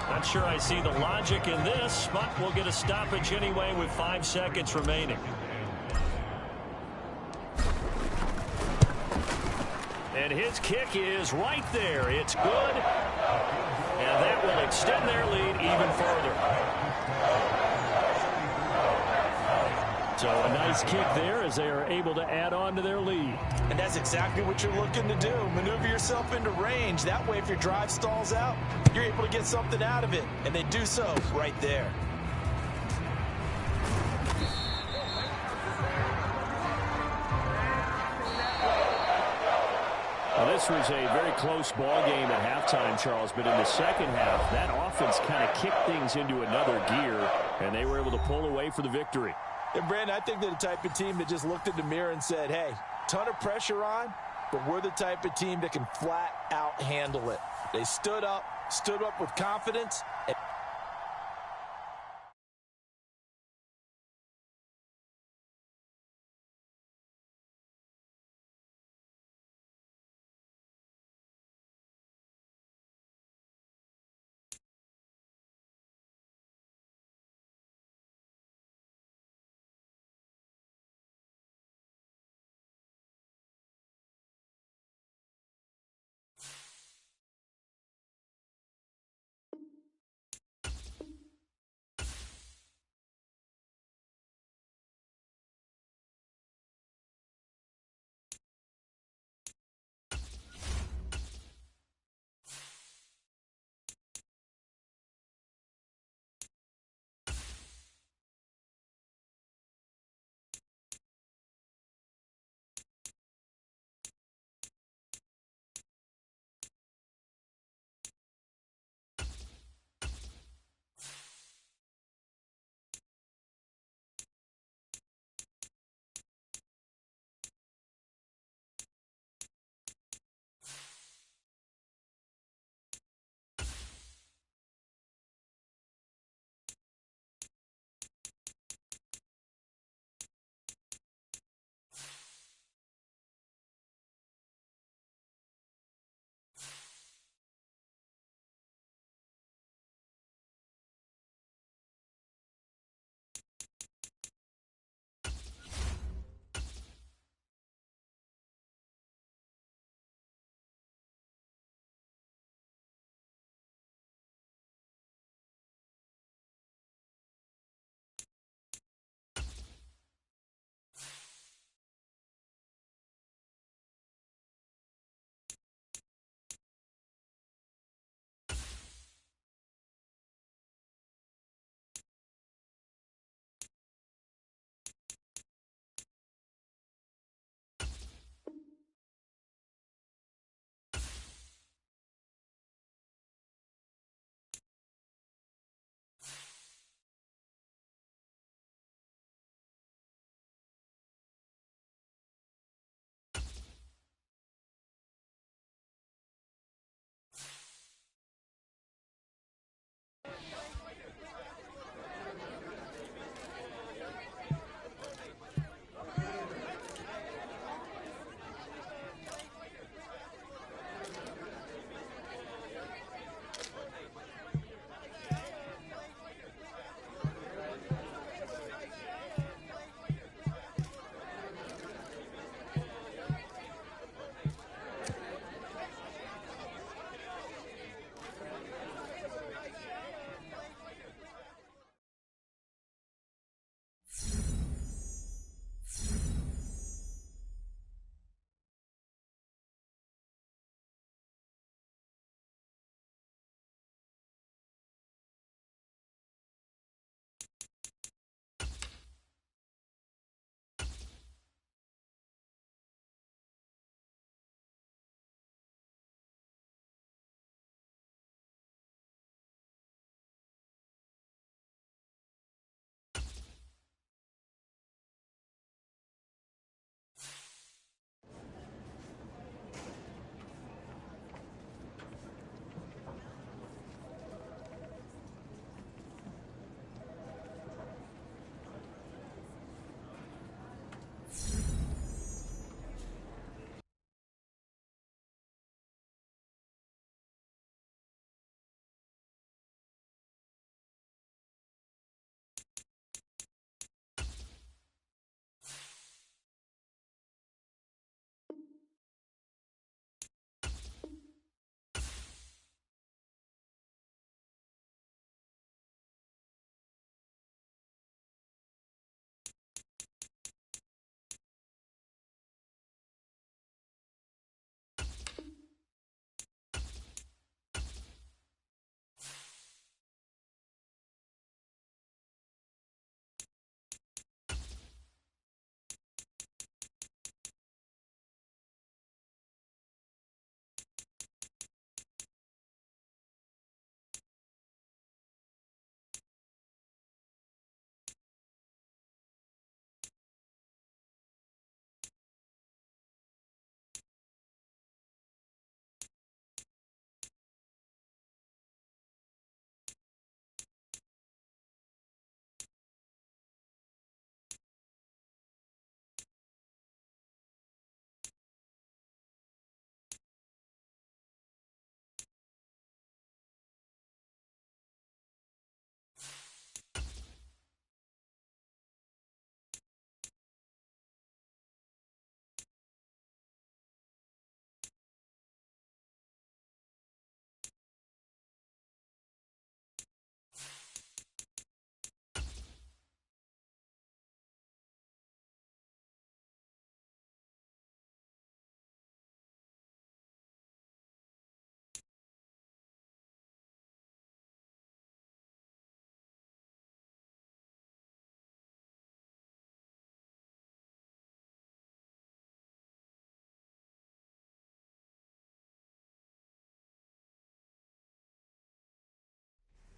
Not sure I see the logic in this, but we'll get a stoppage anyway with 5 seconds remaining. And his kick is right there. It's good. And that will extend their lead even further. So a nice kick there as they are able to add on to their lead. And that's exactly what you're looking to do. Maneuver yourself into range. That way, if your drive stalls out, you're able to get something out of it. And they do so right there. Well, this was a very close ball game at halftime, Charles, but in the second half, that offense kind of kicked things into another gear, and they were able to pull away for the victory. And, Brandon, I think they're the type of team that just looked in the mirror and said, hey, ton of pressure on, but we're the type of team that can flat out handle it. They stood up with confidence.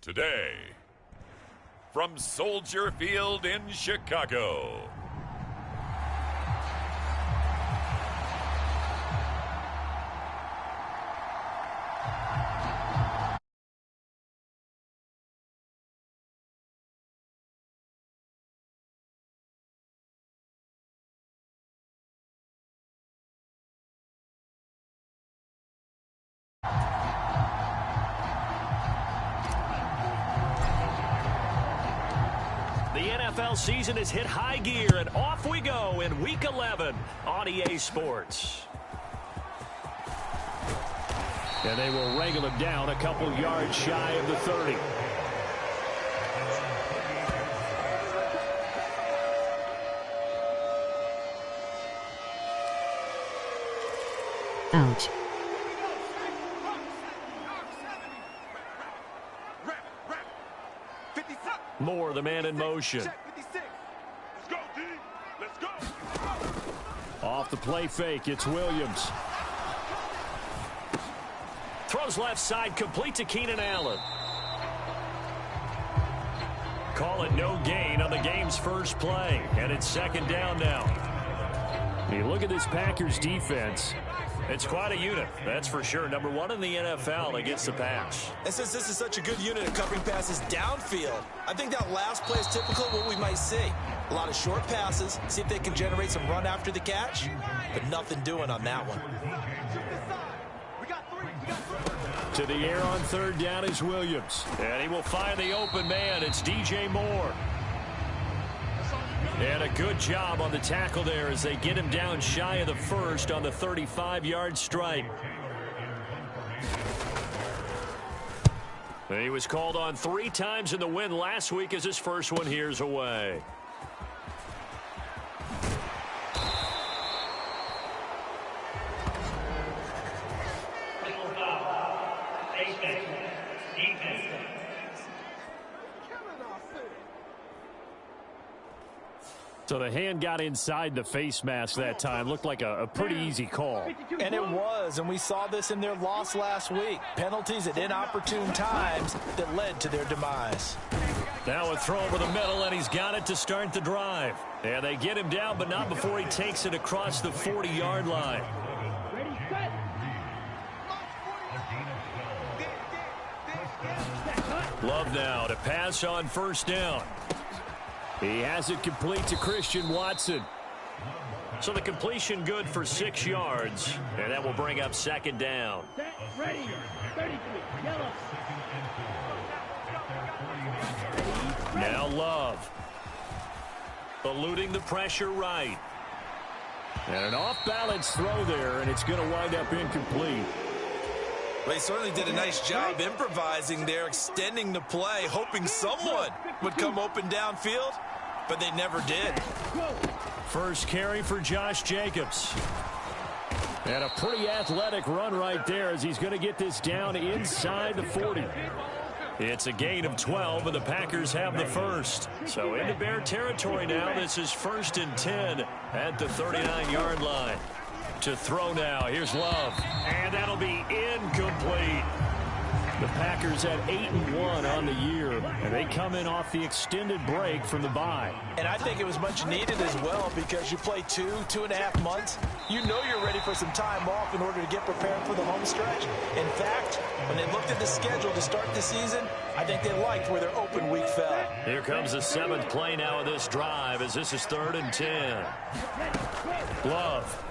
Today, from Soldier Field in Chicago, the NFL season has hit high gear, and off we go in Week 11 on EA Sports. And they will wrangle him down a couple yards shy of the 30. Ouch. Moore, the man in motion. Off the play fake, it's Williams. Throws left side, complete to Keenan Allen. Call it no gain on the game's first play, and it's second down now. You look at this Packers defense. It's quite a unit, that's for sure. Number one in the NFL against the pass. And since this is such a good unit of covering passes downfield, I think that last play is typical of what we might see. A lot of short passes, see if they can generate some run after the catch, but nothing doing on that one. To the air on third down is Williams. And he will find the open man. It's DJ Moore. And a good job on the tackle there as they get him down shy of the first on the 35-yard strike. And he was called on 3 times in the win last week as his first one here's away. So the hand got inside the face mask that time. Looked like a pretty easy call. And it was, and we saw this in their loss last week. Penalties at inopportune times that led to their demise. Now a throw over the middle, and he's got it to start the drive. And they get him down, but not before he takes it across the 40-yard line. Love now to pass on first down. He has it complete to Christian Watson. So the completion good for 6 yards, and that will bring up second down. Ready. 33. Yellow. Now Love. Eluding the pressure right. And an off-balance throw there, and it's going to wind up incomplete. Well, he certainly did a nice job improvising there, extending the play, hoping someone would come open downfield, but they never did. First carry for Josh Jacobs. And a pretty athletic run right there as he's going to get this down inside the 40. It's a gain of 12, and the Packers have the first. So into Bear territory now. This is 1st and 10 at the 39-yard line. To throw now. Here's Love. And that'll be incomplete. The Packers at 8-1 on the year, and they come in off the extended break from the bye. And I think it was much needed as well because you play 2.5 months. You know you're ready for some time off in order to get prepared for the home stretch. In fact, when they looked at the schedule to start the season, I think they liked where their open week fell. Here comes the 7th play now of this drive as this is 3rd and 10. Love.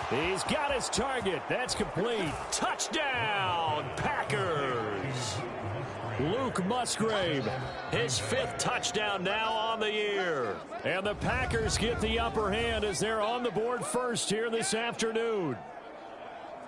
He's got his target. That's complete. Touchdown, Packers. Luke Musgrave, his 5th touchdown now on the year. And the Packers get the upper hand as they're on the board first here this afternoon.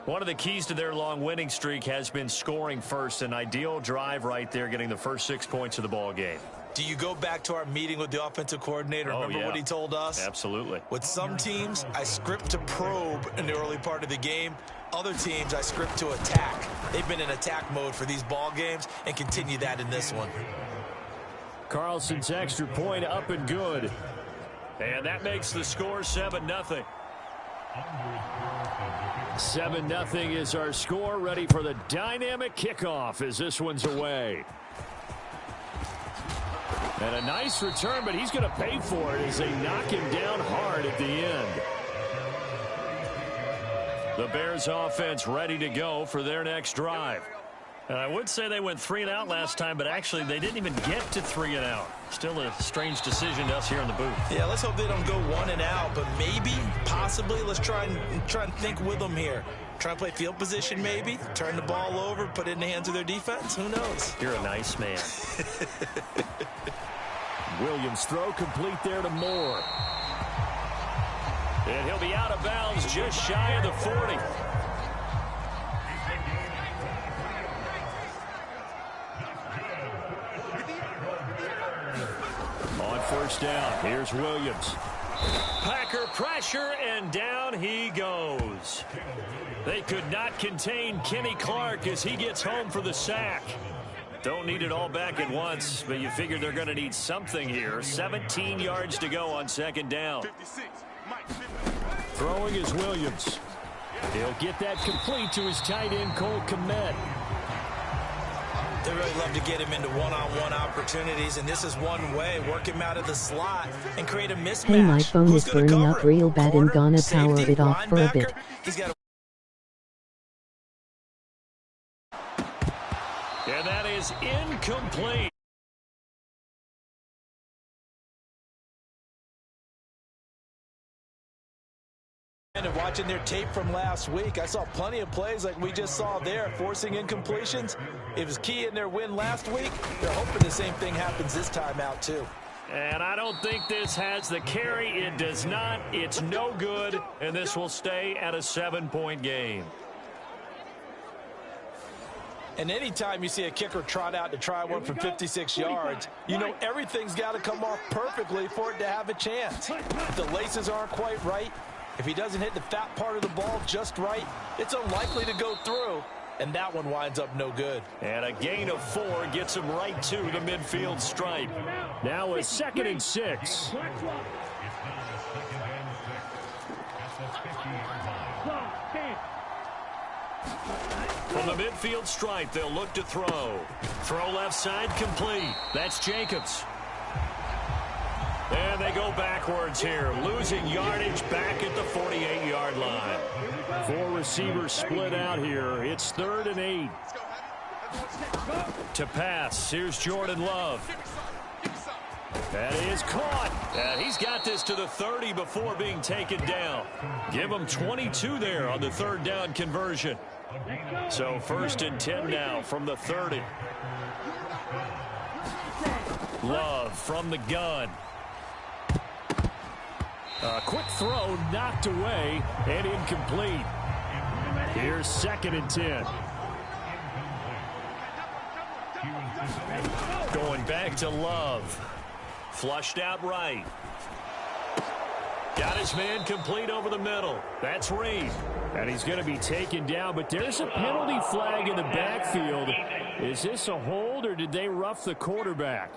One of the keys to their long winning streak has been scoring first. An ideal drive right there, getting the first 6 points of the ball game. Do you go back to our meeting with the offensive coordinator? Remember what he told us? Absolutely. With some teams, I script to probe in the early part of the game. Other teams, I script to attack. They've been in attack mode for these ball games and continue that in this one. Carlson's extra point up and good. And that makes the score 7-0. 7-0 is our score. Ready for the dynamic kickoff as this one's away. And a nice return, but he's going to pay for it as they knock him down hard at the end. The Bears offense ready to go for their next drive. And I would say they went 3 and out last time, but actually they didn't even get to 3 and out. Still a strange decision to us here in the booth. Yeah, let's hope they don't go 1 and out, but maybe, possibly, let's try and think with them here. Try and play field position maybe, turn the ball over, put it in the hands of their defense. Who knows? You're a nice man. Williams throw complete there to Moore. And he'll be out of bounds just shy of the 40. On first down, here's Williams. Packer pressure, and down he goes. They could not contain Kenny Clark as he gets home for the sack. Don't need it all back at once, but you figure they're going to need something here. 17 yards to go on second down. Throwing is Williams. He'll get that complete to his tight end, Cole Kmet. They really love to get him into one-on-one opportunities, and this is one way. Work him out of the slot and create a mismatch. Hey, my phone Who's is gonna burning cover up it? real bad and Corner, gonna power safety, it off for a linebacker? bit. He's got And that is incomplete. And watching their tape from last week, I saw plenty of plays like we just saw there, forcing incompletions. It was key in their win last week. They're hoping the same thing happens this time out, too. And I don't think this has the carry. It does not. It's no good, and this will stay at a 7-point game. And anytime you see a kicker trot out to try one from 56 yards, you know everything's got to come off perfectly for it to have a chance. If the laces aren't quite right, if he doesn't hit the fat part of the ball just right, it's unlikely to go through, and that one winds up no good. And a gain of 4 gets him right to the midfield stripe. Now a 2nd and 6. From the midfield stripe, they'll look to throw. Throw left side complete. That's Jacobs. And they go backwards here, losing yardage back at the 48-yard line. 4 receivers split out here. It's 3rd and 8. To pass, here's Jordan Love. That is caught. And he's got this to the 30 before being taken down. Give him 22 there on the 3rd down conversion. So 1st and 10 now from the 30. Love from the gun. A quick throw knocked away and incomplete. Here's 2nd and 10. Going back to Love. Flushed out right. Got his man complete over the middle. That's Reed. And he's going to be taken down, but there's a penalty flag in the backfield. Is this a hold, or did they rough the quarterback?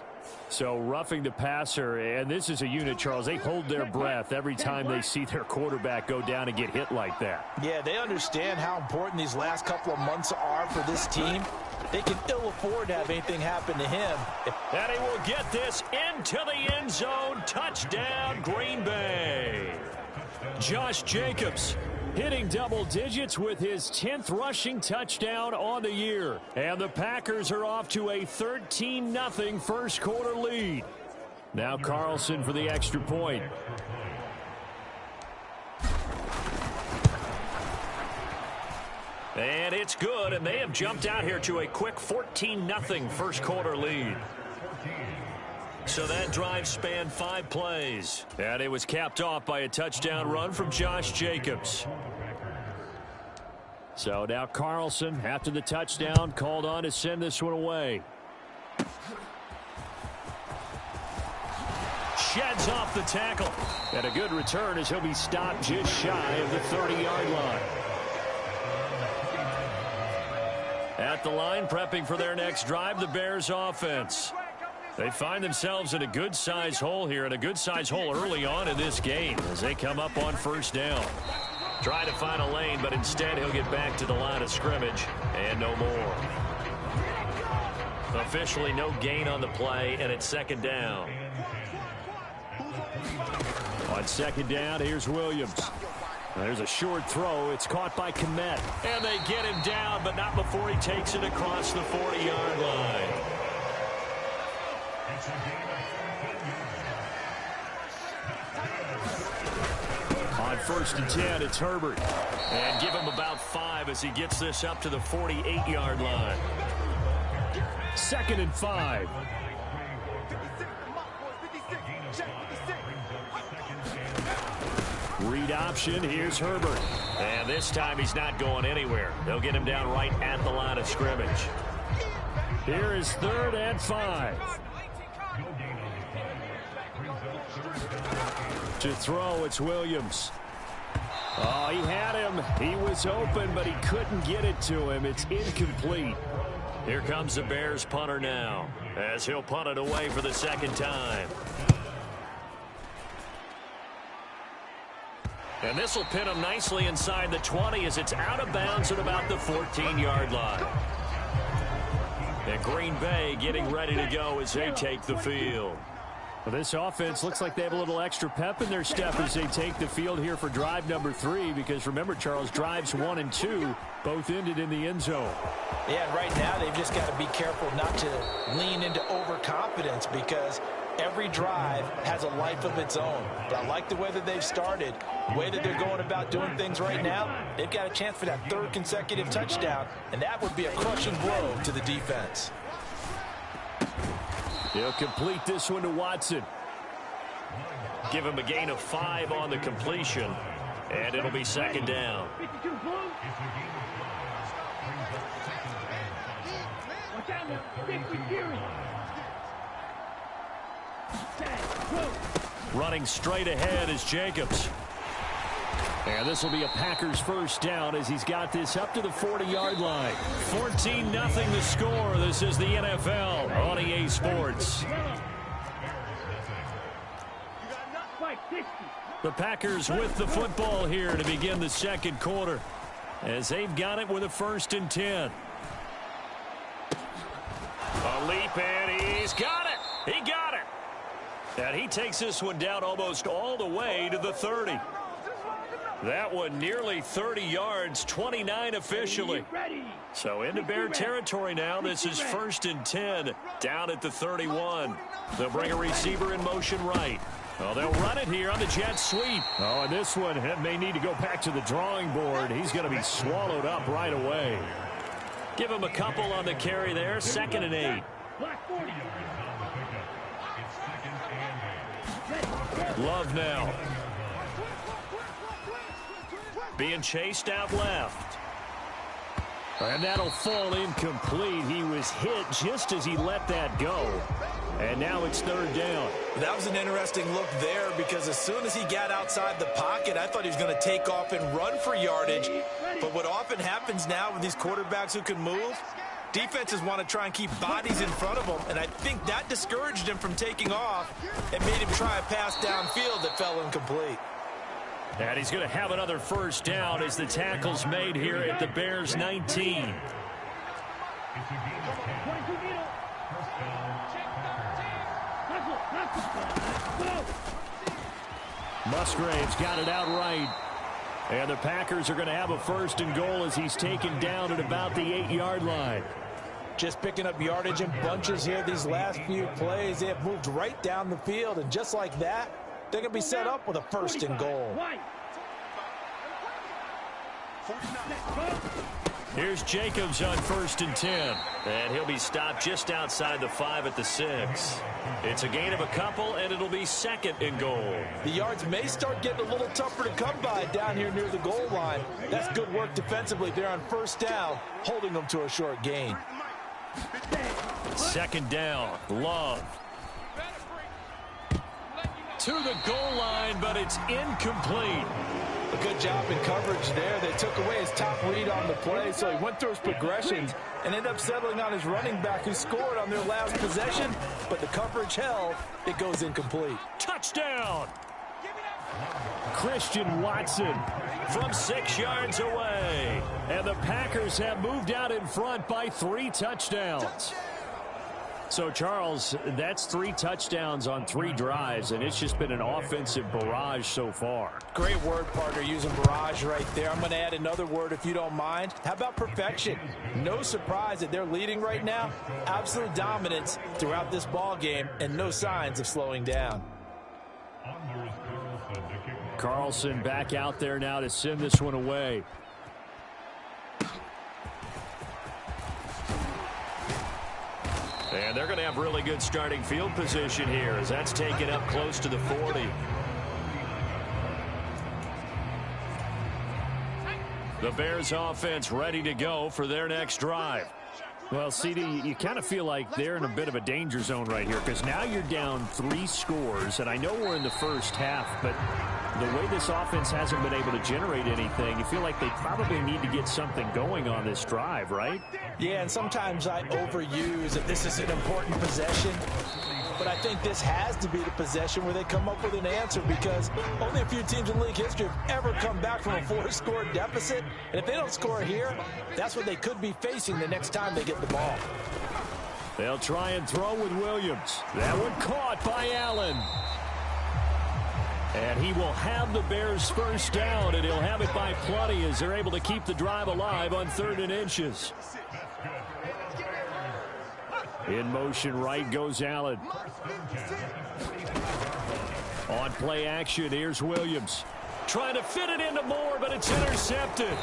So roughing the passer, and this is a unit, Charles. They hold their breath every time they see their quarterback go down and get hit like that. Yeah, they understand how important these last couple of months are for this team. They can ill afford to have anything happen to him. And he will get this into the end zone. Touchdown, Green Bay. Josh Jacobs hitting double digits with his 10th rushing touchdown on the year. And the Packers are off to a 13-0 first quarter lead. Now Carlson for the extra point. And it's good, and they have jumped out here to a quick 14-0 first quarter lead. So that drive spanned 5 plays. And it was capped off by a touchdown run from Josh Jacobs. So now Carlson, after the touchdown, called on to send this one away. Sheds off the tackle. And a good return as he'll be stopped just shy of the 30-yard line. At the line, prepping for their next drive, the Bears offense. They find themselves in a good-size hole here, and a good-size hole early on in this game as they come up on first down. Trying to find a lane, but instead he'll get back to the line of scrimmage and no more. Officially no gain on the play, and it's second down. On second down, here's Williams. There's a short throw. It's caught by Komet. And they get him down, but not before he takes it across the 40-yard line. On first and 10, it's Herbert. And give him about 5 as he gets this up to the 48-yard line. Second and 5. Read option. Here's Herbert. And this time he's not going anywhere. They'll get him down right at the line of scrimmage. Here is third and 5. To throw, it's Williams. Oh, he had him. He was open, but he couldn't get it to him. It's incomplete. Here comes the Bears punter now, as he'll punt it away for the second time. And this will pin him nicely inside the 20 as it's out of bounds at about the 14-yard line. And Green Bay getting ready to go as they take the field. Well, this offense looks like they have a little extra pep in their step as they take the field here for drive number 3, because remember, Charles, drives 1 and 2 both ended in the end zone. Yeah, and right now they've just got to be careful not to lean into overconfidence, because every drive has a life of its own. But I like the way that they've started, the way that they're going about doing things right now. They've got a chance for that 3rd consecutive touchdown, and that would be a crushing blow to the defense. He'll complete this one to Watson. Give him a gain of 5 on the completion, and it'll be second down. Running straight ahead is Jacobs. And this will be a Packers first down as he's got this up to the 40-yard line. 14-0 the score. This is the NFL on EA Sports. The Packers with the football here to begin the second quarter, as they've got it with a 1st and 10. A leap, and he's got it. He got it. And he takes this one down almost all the way to the 30. That one nearly 30 yards, 29 officially. So into Bear territory now. This is 1st and 10 down at the 31. They'll bring a receiver in motion right. Oh, they'll run it here on the jet sweep. Oh, and this one may need to go back to the drawing board. He's going to be swallowed up right away. Give him a couple on the carry there. 2nd and 8. Love now. Being chased out left. And that'll fall incomplete. He was hit just as he let that go. And now it's 3rd down. That was an interesting look there, because as soon as he got outside the pocket, I thought he was going to take off and run for yardage. But what often happens now with these quarterbacks who can move, defenses want to try and keep bodies in front of them, and I think that discouraged him from taking off and made him try a pass downfield that fell incomplete. And he's going to have another first down as the tackle's made here at the Bears 19. Musgrave's got it outright. And the Packers are going to have a 1st and goal as he's taken down at about the 8-yard line. Just picking up yardage in bunches here these last few plays. They have moved right down the field, and just like that, they're going to be set up with a 1st and goal. Here's Jacobs on 1st and 10. And he'll be stopped just outside the 5 at the 6. It's a gain of a couple, and it'll be 2nd and goal. The yards may start getting a little tougher to come by down here near the goal line. That's good work defensively there on 1st down, holding them to a short gain. 2nd down, Love. To the goal line, but it's incomplete. A good job in coverage there. They took away his top read on the play, so he went through his progressions and ended up settling on his running back, who scored on their last possession, but the coverage held. It goes incomplete. Touchdown! Christian Watson. from 6 yards away. And the Packers have moved out in front by 3 touchdowns. So, Charles, that's 3 touchdowns on 3 drives, and it's just been an offensive barrage so far. Great word, partner, using barrage right there. I'm going to add another word if you don't mind. How about perfection? No surprise that they're leading right now. Absolute dominance throughout this ball game and no signs of slowing down. Carlson back out there now to send this one away. And they're going to have really good starting field position here as that's taken up close to the 40. The Bears offense ready to go for their next drive. Well, CD, you kind of feel like they're in a bit of a danger zone right here because now you're down 3 scores, and I know we're in the first half, but the way this offense hasn't been able to generate anything, you feel like they probably need to get something going on this drive, right? Yeah, and sometimes I overuse that this is an important possession, but I think this has to be the possession where they come up with an answer because only a few teams in league history have ever come back from a 4-score deficit, and if they don't score here, that's what they could be facing the next time they get the ball. They'll try and throw with Williams. That one caught by Allen. And he will have the Bears first down, and he'll have it by plenty as they're able to keep the drive alive on 3rd and inches. In motion right goes Allen. On play action, here's Williams. Trying to fit it into Moore, but it's intercepted.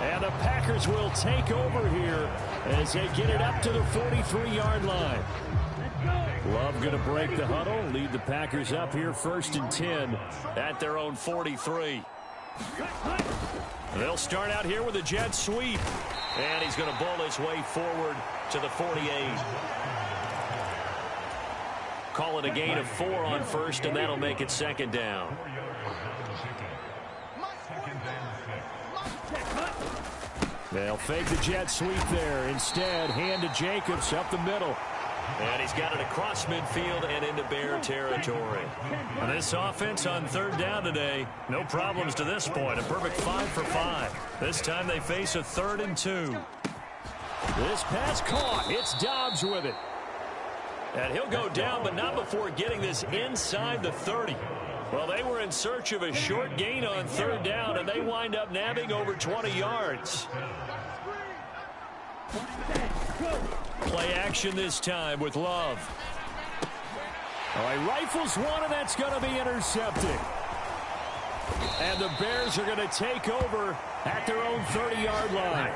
And the Packers will take over here as they get it up to the 43-yard line. Love going to break the huddle, lead the Packers up here 1st and 10 at their own 43. They'll start out here with a jet sweep. And he's going to bowl his way forward to the 48. Call it a gain of 4 on 1st, and that'll make it 2nd down. They'll fake the jet sweep there. Instead, hand to Jacobs up the middle. And he's got it across midfield and into Bear territory. And this offense on 3rd down today, no problems to this point. A perfect 5 for 5. This time they face a 3rd and 2. This pass caught. It's Dobbs with it. And he'll go down, but not before getting this inside the 30. Well, they were in search of a short gain on 3rd down, and they wind up nabbing over 20 yards. Play action this time with Love. All right, rifles one, and that's going to be intercepted. And the Bears are going to take over at their own 30-yard line.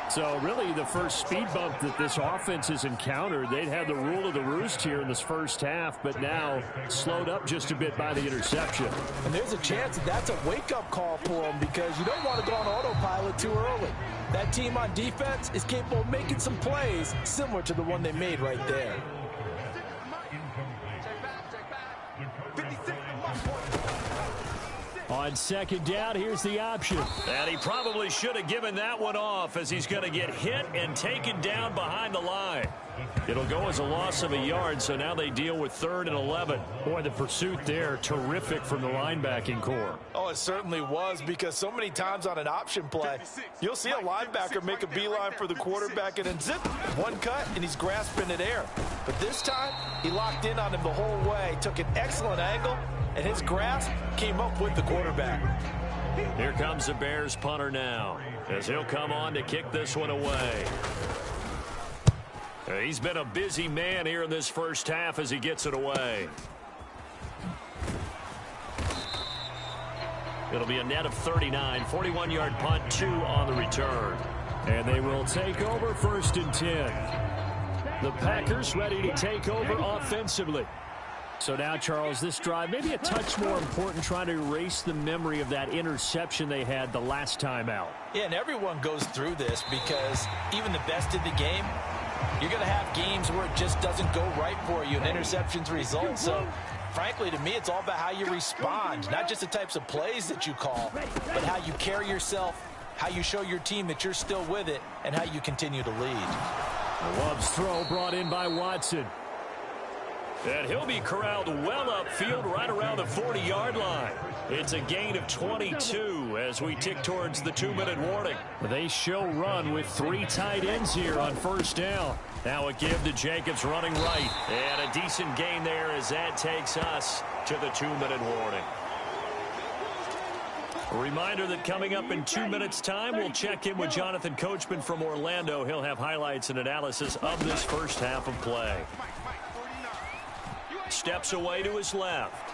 So really the first speed bump that this offense has encountered, they'd had the rule of the roost here in this first half, but now slowed up just a bit by the interception. And there's a chance that that's a wake-up call for them because you don't want to go on autopilot too early. That team on defense is capable of making some plays similar to the one they made right there. On 2nd down, here's the option. And he probably should have given that one off as he's going to get hit and taken down behind the line. It'll go as a loss of a yard, so now they deal with 3rd and 11. Boy, the pursuit there, terrific from the linebacking core. Oh, it certainly was because so many times on an option play, you'll see a linebacker make a beeline for the quarterback and then zip, one cut, and he's grasping it air. But this time, he locked in on him the whole way, took an excellent angle, and his grasp came up with the quarterback. Here comes the Bears punter now as he'll come on to kick this one away. He's been a busy man here in this first half as he gets it away. It'll be a net of 39, 41-yard punt, 2 on the return. And they will take over 1st and 10. The Packers ready to take over offensively. So now, Charles, this drive maybe a touch more important, trying to erase the memory of that interception they had the last time out. Yeah, and everyone goes through this because even the best in the game, you're going to have games where it just doesn't go right for you and interceptions result. So, frankly, to me, it's all about how you respond, not just the types of plays that you call, but how you carry yourself, how you show your team that you're still with it, and how you continue to lead. Love's throw brought in by Watson. And he'll be corralled well upfield right around the 40-yard line. It's a gain of 22 as we tick towards the 2-minute warning. They show run with 3 tight ends here on first down. Now a give to Jacobs running right. And a decent gain there as that takes us to the 2-minute warning. A reminder that coming up in 2 minutes' time, we'll check in with Jonathan Coachman from Orlando. He'll have highlights and analysis of this first half of play. Steps away to his left.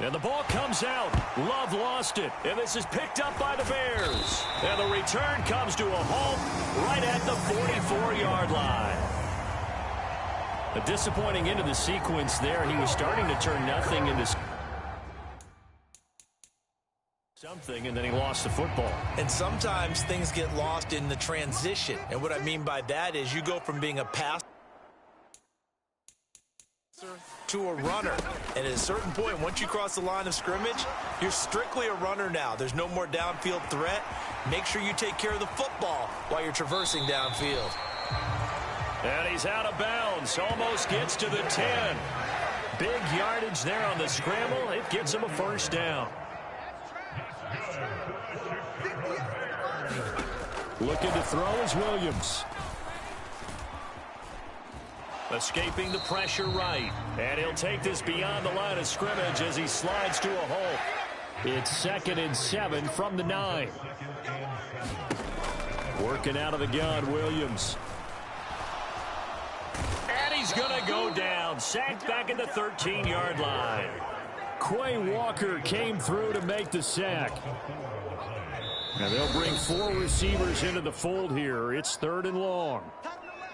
And the ball comes out. Love lost it. And this is picked up by the Bears. And the return comes to a halt right at the 44-yard line. A disappointing end of the sequence there. He was starting to turn nothing into something, and then he lost the football. And sometimes things get lost in the transition. And what I mean by that is you go from being a passer to a runner. And at a certain point, once you cross the line of scrimmage, you're strictly a runner now. There's no more downfield threat. Make sure you take care of the football while you're traversing downfield. And he's out of bounds. Almost gets to the 10. Big yardage there on the scramble. It gets him a first down. Looking to throw is Williams. Escaping the pressure right. And he'll take this beyond the line of scrimmage as he slides to a hole. It's 2nd and 7 from the 9. Working out of the gun, Williams. And he's going to go down. Sacked back at the 13-yard line. Quay Walker came through to make the sack. Now they'll bring 4 receivers into the fold here. It's 3rd and long.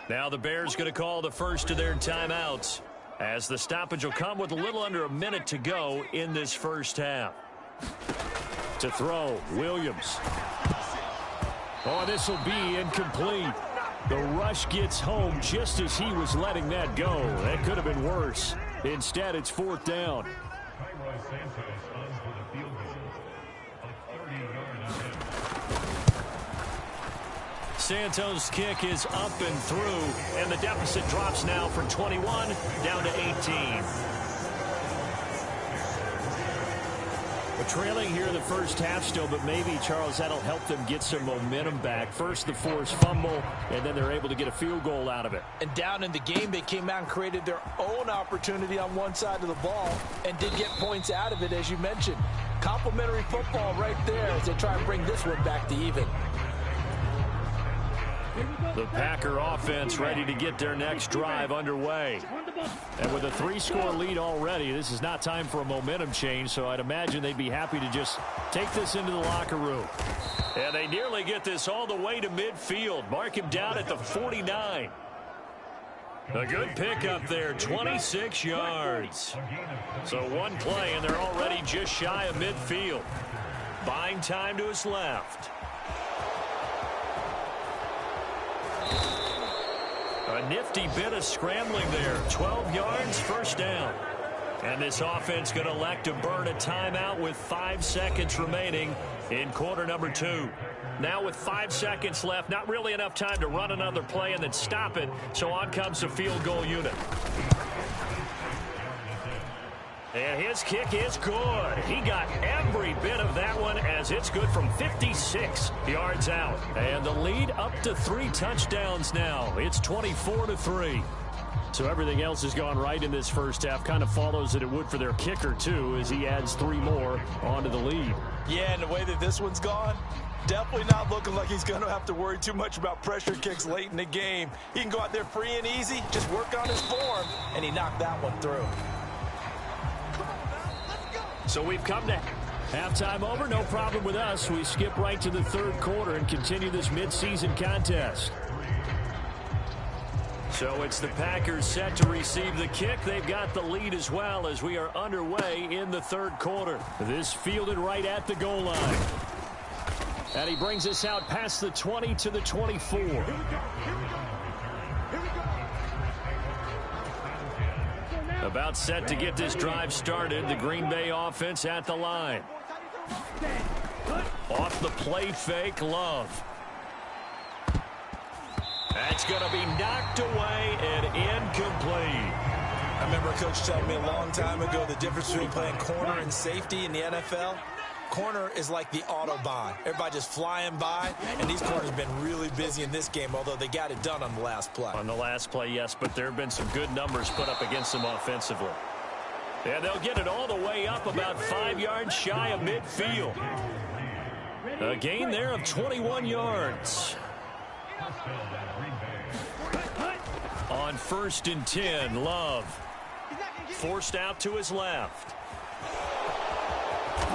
Now the Bears going to call the first of their timeouts as the stoppage will come with a little under a minute to go in this first half. To throw, Williams. Oh, this will be incomplete. The rush gets home just as he was letting that go. That could have been worse. Instead, it's 4th down. Santos' kick is up and through, and the deficit drops now from 21 down to 18. We're trailing here in the first half still, but maybe, Charles, that'll help them get some momentum back. First, the forced fumble, and then they're able to get a field goal out of it. And down in the game, they came out and created their own opportunity on one side of the ball and did get points out of it, as you mentioned. Complimentary football right there as they try and bring this one back to even. The Packer offense ready to get their next drive underway. And with a 3-score lead already, this is not time for a momentum change, so I'd imagine they'd be happy to just take this into the locker room. And they nearly get this all the way to midfield. Mark him down at the 49. A good pickup there, 26 yards. So one play, and they're already just shy of midfield. Buying time to his left. A nifty bit of scrambling there. 12 yards, first down. And this offense going to elect to burn a timeout with 5 seconds remaining in quarter number 2. Now with 5 seconds left, not really enough time to run another play and then stop it. So on comes the field goal unit. And his kick is good. He got every bit of that one as it's good from 56 yards out. And the lead up to 3 touchdowns now. It's 24-3. So everything else has gone right in this first half. Kind of follows that it would for their kicker, too, as he adds 3 more onto the lead. Yeah, and the way that this one's gone, definitely not looking like he's going to have to worry too much about pressure kicks late in the game. He can go out there free and easy, just work on his form, and he knocked that one through. So we've come to halftime over. No problem with us. We skip right to the 3rd quarter and continue this midseason contest. So it's the Packers set to receive the kick. They've got the lead as well as we are underway in the 3rd quarter. This fielded right at the goal line. And he brings us out past the 20 to the 24. About set to get this drive started. The Green Bay offense at the line. Off the play fake, Love. That's going to be knocked away and incomplete. I remember a coach telling me a long time ago the difference between playing corner and safety in the NFL. Corner is like the Autobahn. Everybody just flying by, and these corners have been really busy in this game, although they got it done on the last play. On the last play, yes, but there have been some good numbers put up against them offensively. And they'll get it all the way up about 5 yards shy of midfield. A gain there of 21 yards. On 1st and 10, Love. Forced out to his left.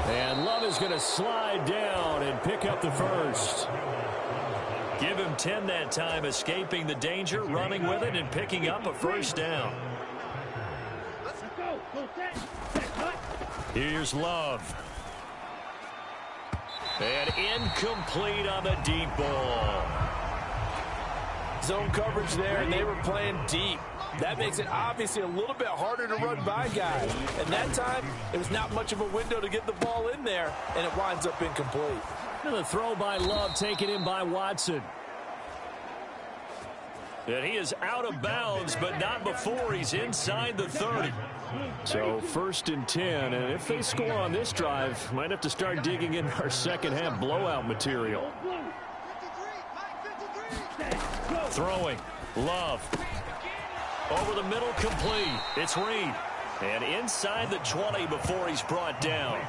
And Love is going to slide down and pick up the first. Give him 10 that time, escaping the danger, running with it, and picking up a first down. Here's Love. And incomplete on the deep ball. Zone coverage there, and they were playing deep. That makes it obviously a little bit harder to run by guys. And that time, it was not much of a window to get the ball in there, and it winds up incomplete. And the throw by Love taken in by Watson. And he is out of bounds, but not before he's inside the 30. So 1st and 10, and if they score on this drive, might have to start digging in our second half blowout material. Throwing, Love. Over the middle, complete. It's Reed. And inside the 20 before he's brought down.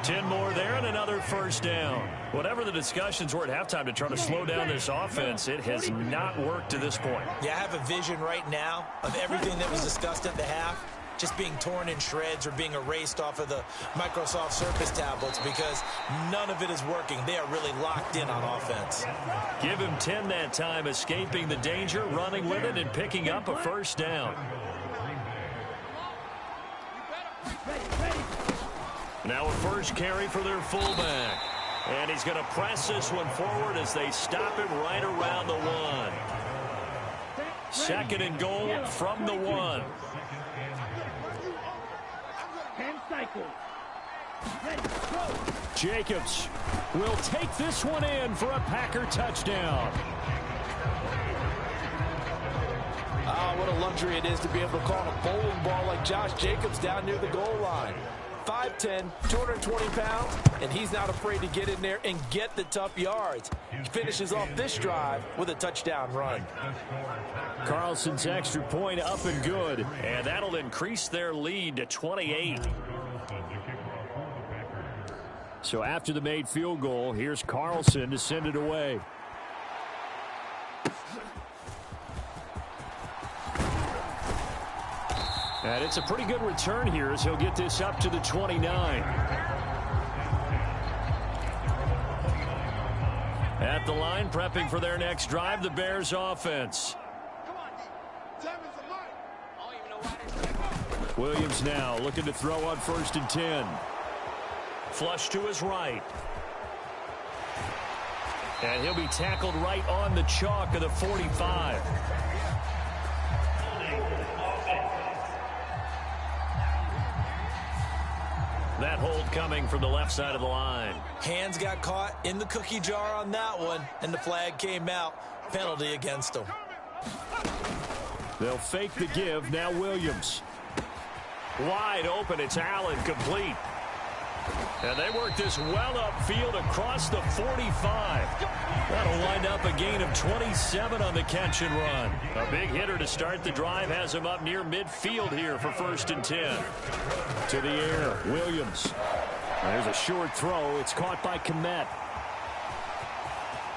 10 more there and another first down. Whatever the discussions were at halftime to try to slow down this offense, it has not worked to this point. Yeah, I have a vision right now of everything that was discussed at the half just being torn in shreds or being erased off of the Microsoft Surface tablets because none of it is working. They are really locked in on offense. Give him 10 that time, escaping the danger, running with it, and picking up a first down. Now a first carry for their fullback. And he's going to press this one forward as they stop him right around the 1. 2nd and goal from the 1. 10 cycles. Jacobs will take this one in for a Packer touchdown. Ah, what a luxury it is to be able to call a bowling ball like Josh Jacobs down near the goal line. 5'10", 220 pounds, and he's not afraid to get in there and get the tough yards. He finishes off this drive with a touchdown run. Carlson's extra point up and good, and that'll increase their lead to 28. So after the made field goal, here's Carlson to send it away. And it's a pretty good return here as he'll get this up to the 29. At the line, prepping for their next drive, the Bears offense. Williams now looking to throw on 1st and 10. Flush to his right. And he'll be tackled right on the chalk of the 45. That hold coming from the left side of the line. Hands got caught in the cookie jar on that one, and the flag came out. Penalty against them. They'll fake the give. Now Williams. Wide open. It's Allen, complete. And they work this well upfield across the 45. That'll wind up a gain of 27 on the catch and run. A big hitter to start the drive has him up near midfield here for 1st and 10. To the air, Williams. There's a short throw. It's caught by Kmet.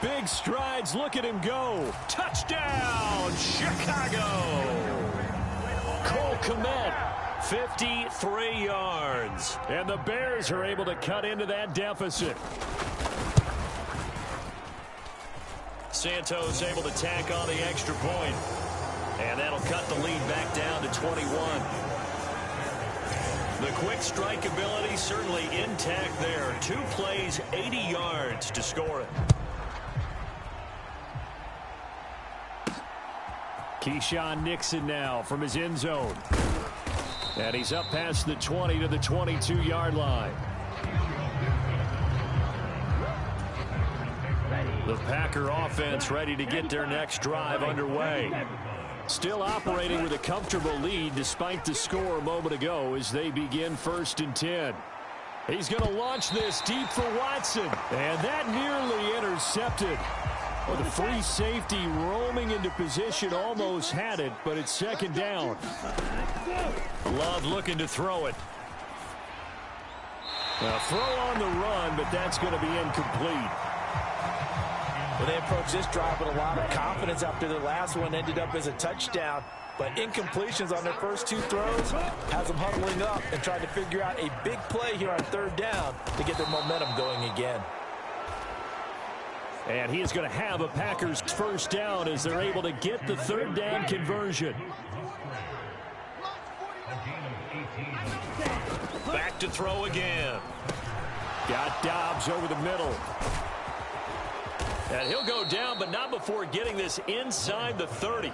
Big strides. Look at him go. Touchdown, Chicago. Cole Kmet. 53 yards. And the Bears are able to cut into that deficit. Santos able to tack on the extra point. And that'll cut the lead back down to 21. The quick strike ability certainly intact there. 2 plays, 80 yards to score it. Keyshawn Nixon now from his end zone. And he's up past the 20 to the 22-yard line. The Packer offense ready to get their next drive underway. Still operating with a comfortable lead despite the score a moment ago as they begin 1st and 10. He's going to launch this deep for Watson. And that nearly intercepted. Well, the free safety roaming into position almost had it, but it's 2nd down. Love looking to throw it. A throw on the run, but that's going to be incomplete. Well, they approached this drive with a lot of confidence after their last one ended up as a touchdown. But incompletions on their first 2 throws has them huddling up and trying to figure out a big play here on 3rd down to get their momentum going again. And he is going to have a Packers 1st down as they're able to get the 3rd down conversion. Back to throw again. Got Dobbs over the middle. And he'll go down, but not before getting this inside the 30.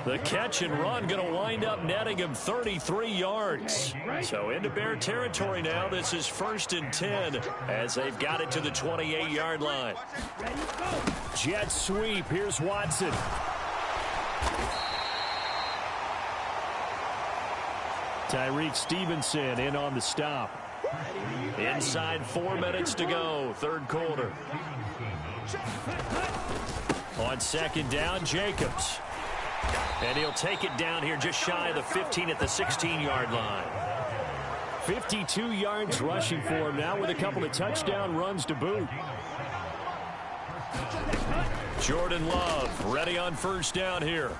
The catch and run going to wind up netting him 33 yards. So into Bear territory now. This is 1st and 10 as they've got it to the 28-yard line. Jet sweep. Here's Watson. Tyreek Stevenson in on the stop. Inside 4 minutes to go, 3rd quarter. On 2nd down, Jacobs. And he'll take it down here just shy of the 15 at the 16-yard line. 52 yards rushing for him now with a couple of touchdown runs to boot. Jordan Love ready on 1st down here.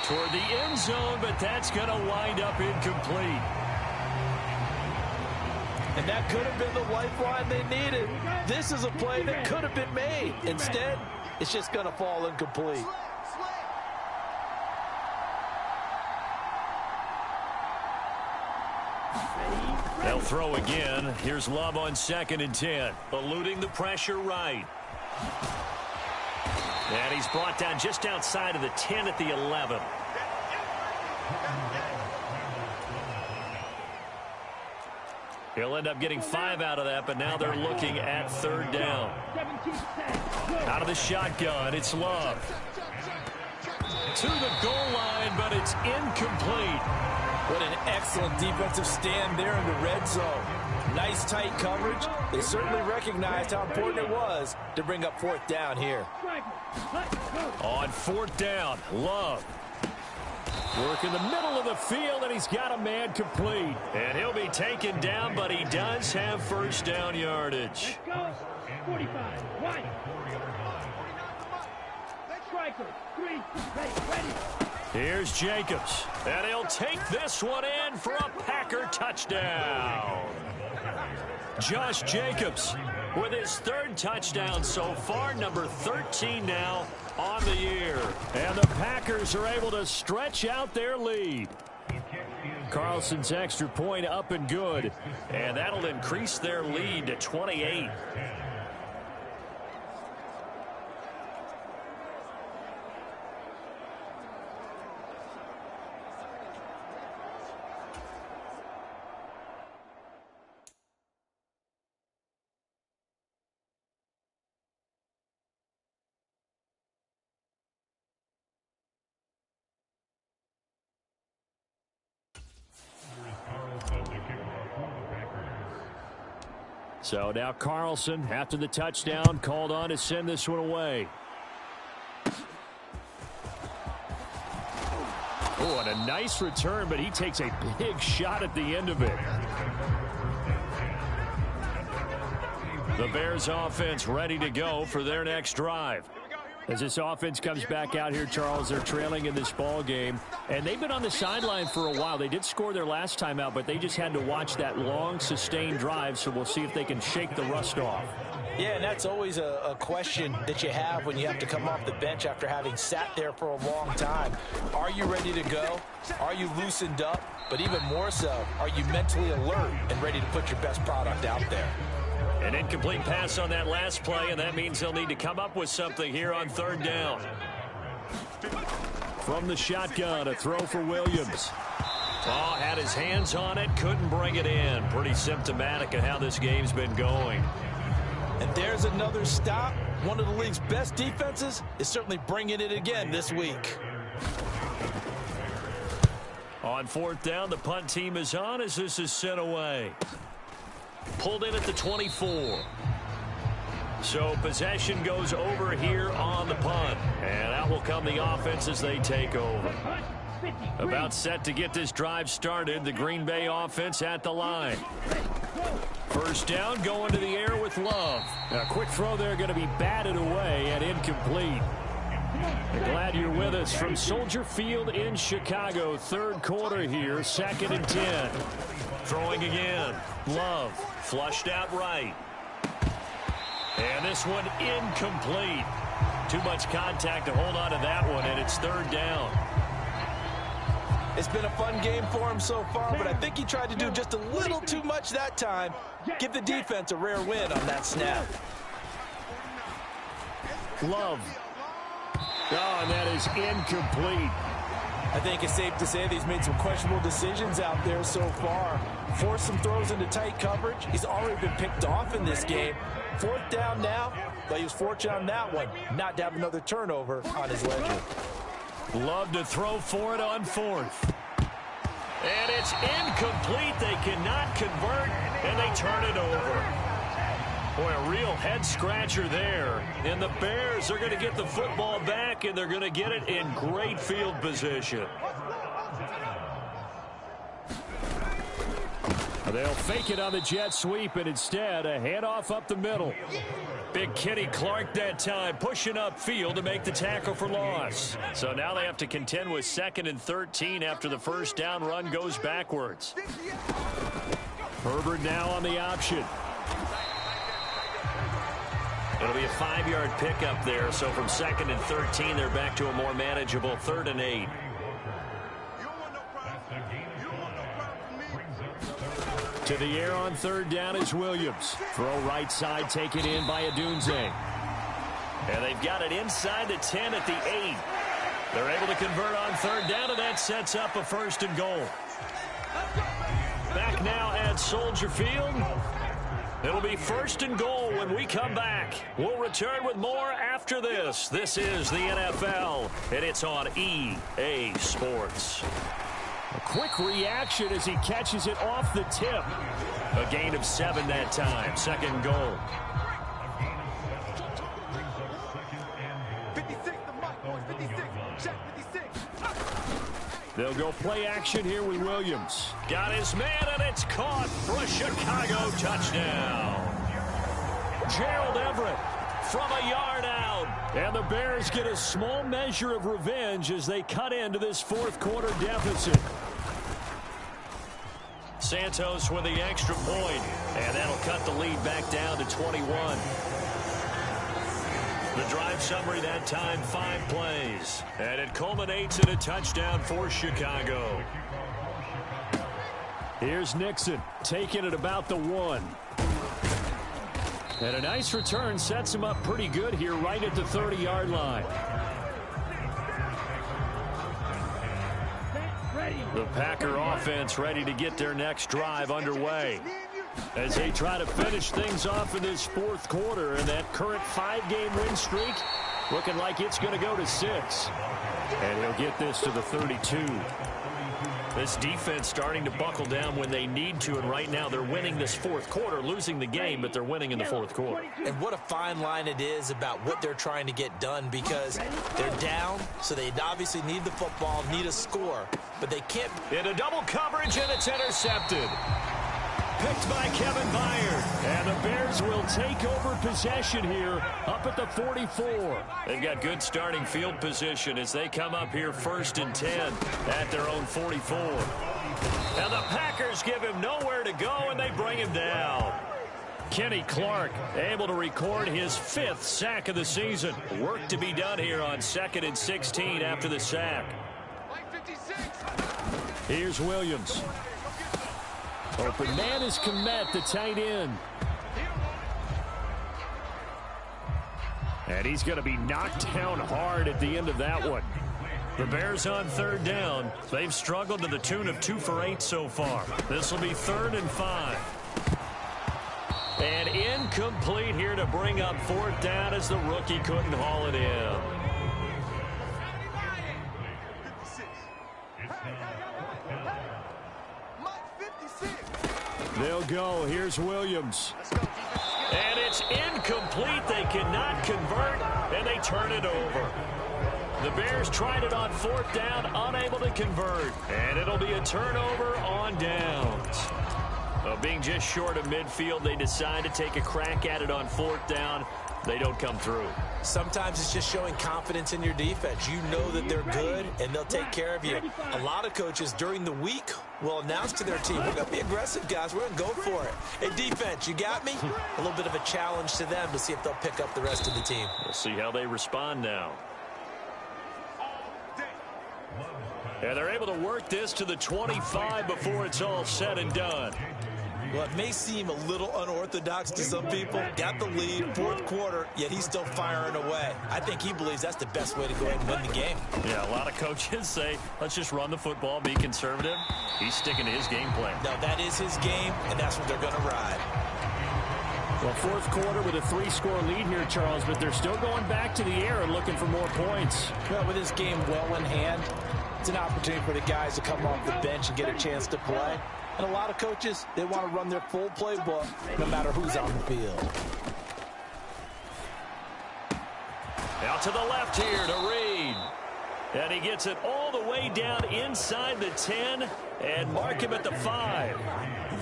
Toward the end zone, but that's going to wind up incomplete. And that could have been the lifeline they needed. This is a play that could have been made. Instead, it's just going to fall incomplete. They'll throw again. Here's Love on 2nd and 10. Eluding the pressure right. And he's brought down just outside of the 10 at the 11. He'll end up getting 5 out of that, but now they're looking at 3rd down. Out of the shotgun, it's Love. To the goal line, but it's incomplete. What an excellent defensive stand there in the red zone. Nice tight coverage. They certainly recognized how important it was to bring up 4th down here. On 4th down, Love. Work in the middle of the field, and he's got a man complete. And he'll be taken down, but he does have 1st down yardage. 45, 1. Striker, 3, ready. Here's Jacobs, and he'll take this one in for a Packer touchdown. Josh Jacobs with his 3rd touchdown so far, number 13 now on the year. And the Packers are able to stretch out their lead. Carlson's extra point up and good, and that'll increase their lead to 28. So now Carlson, after the touchdown, called on to send this one away. Oh, and a nice return, but he takes a big shot at the end of it. The Bears offense ready to go for their next drive. As this offense comes back out here, Charles, they're trailing in this ball game, and they've been on the sideline for a while. They did score their last time out, but they just had to watch that long, sustained drive, so we'll see if they can shake the rust off. Yeah, and that's always a question that you have when you have to come off the bench after having sat there for a long time. Are you ready to go? Are you loosened up? But even more so, are you mentally alert and ready to put your best product out there? An incomplete pass on that last play, and that means they'll need to come up with something here on 3rd down. From the shotgun, a throw for Williams. Oh, had his hands on it, couldn't bring it in. Pretty symptomatic of how this game's been going. And there's another stop. One of the league's best defenses is certainly bringing it again this week. On 4th down, the punt team is on as this is sent away. Pulled in at the 24. So possession goes over here on the punt. And out will come the offense as they take over. About set to get this drive started. The Green Bay offense at the line. First down, going to the air with Love. A quick throw there going to be batted away and incomplete. Glad you're with us from Soldier Field in Chicago. 3rd quarter here, 2nd and 10. Throwing again. Love flushed out right. And this one incomplete. Too much contact to hold on to that one, and it's 3rd down. It's been a fun game for him so far, but I think he tried to do just a little too much that time. Give the defense a rare win on that snap. Love. Oh, and that is incomplete. I think it's safe to say that he's made some questionable decisions out there so far. Forced some throws into tight coverage. He's already been picked off in this game. 4th down now, but he was fortunate on that one, not to have another turnover on his ledger. Love to throw for it on 4th. And it's incomplete. They cannot convert, and they turn it over. Boy, a real head-scratcher there. And the Bears are going to get the football back, and they're going to get it in great field position. They'll fake it on the jet sweep, and instead a handoff up the middle. Big Kenny Clark that time, pushing upfield to make the tackle for loss. So now they have to contend with 2nd and 13 after the first down run goes backwards. Herbert now on the option. It'll be a 5-yard pickup there, so from 2nd and 13, they're back to a more manageable 3rd and 8. To the air on 3rd down is Williams. Throw right side, taken in by Adunze. And they've got it inside the 10 at the 8. They're able to convert on 3rd down, and that sets up a 1st and goal. Back now at Soldier Field. It'll be 1st and goal when we come back. We'll return with more after this. This is the NFL, and it's on EA Sports. A quick reaction as he catches it off the tip. A gain of 7 that time. 2nd goal. 56, the mic, boys, 56. Check 56. They'll go play action here with Williams. Got his man, and it's caught for a Chicago touchdown. Gerald Everett from a yard out. And the Bears get a small measure of revenge as they cut into this 4th quarter deficit. Santos with the extra point, and that'll cut the lead back down to 21. The drive summary that time, 5 plays, and it culminates in a touchdown for Chicago. Here's Nixon taking it about the 1. And a nice return sets him up pretty good here right at the 30-yard line. The Packer offense ready to get their next drive underway as they try to finish things off in this 4th quarter, and that current 5-game win streak looking like it's going to go to 6. And he'll get this to the 32. This defense starting to buckle down when they need to, and right now they're winning this 4th quarter, losing the game, but they're winning in the 4th quarter. And what a fine line it is about what they're trying to get done, because they're down, so they obviously need the football, need a score, but they can't. In a double coverage, and it's intercepted. Picked by Kevin Byard. And the Bears will take over possession here up at the 44. They've got good starting field position as they come up here 1st and 10 at their own 44. And the Packers give him nowhere to go, and they bring him down. Kenny Clark able to record his 5th sack of the season. Work to be done here on 2nd and 16 after the sack. Here's Williams. Open man is Kmet, the tight end. And he's going to be knocked down hard at the end of that one. The Bears on 3rd down. They've struggled to the tune of 2 for 8 so far. This will be 3rd and 5. And incomplete here to bring up fourth down as the rookie couldn't haul it in. They'll go. Here's Williams. And it's incomplete. They cannot convert, and they turn it over. The Bears tried it on fourth down, unable to convert. And it'll be a turnover on downs. Well, being just short of midfield, they decide to take a crack at it on fourth down. They don't come through. Sometimes it's just showing confidence in your defense. You know that they're good, and they'll take care of you. A lot of coaches during the week will announce to their team, we're going to be aggressive, guys. We're going to go for it. Hey, defense, you got me? A little bit of a challenge to them to see if they'll pick up the rest of the team. We'll see how they respond now. And they're able to work this to the 25 before it's all said and done. Well, it may seem a little unorthodox to some people. Got the lead, fourth quarter, yet he's still firing away. I think he believes that's the best way to go ahead and win the game. Yeah, a lot of coaches say, let's just run the football, be conservative. He's sticking to his game plan. No, that is his game, and that's what they're going to ride. Well, fourth quarter with a 3-score lead here, Charles, but they're still going back to the air and looking for more points. Well, with this game well in hand, it's an opportunity for the guys to come off the bench and get a chance to play. And a lot of coaches, they want to run their full playbook no matter who's on the field. Out to the left here to Reed. And he gets it all the way down inside the 10 and mark him at the 5.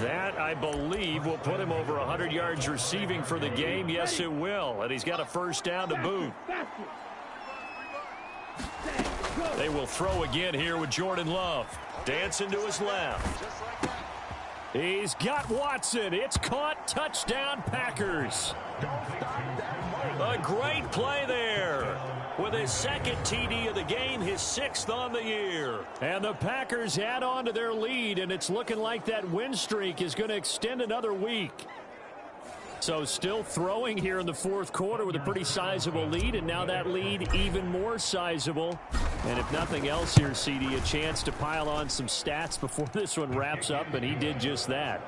That, I believe, will put him over 100 yards receiving for the game. Yes, it will. And he's got a first down to boot. They will throw again here with Jordan Love. Dancing to his left. He's got Watson. It's caught. Touchdown, Packers. A great play there. With his second TD of the game, his 6th on the year. And the Packers add on to their lead, and it's looking like that win streak is going to extend another week. So still throwing here in the fourth quarter with a pretty sizable lead, and now that lead even more sizable. And if nothing else here, CD, a chance to pile on some stats before this one wraps up, and he did just that.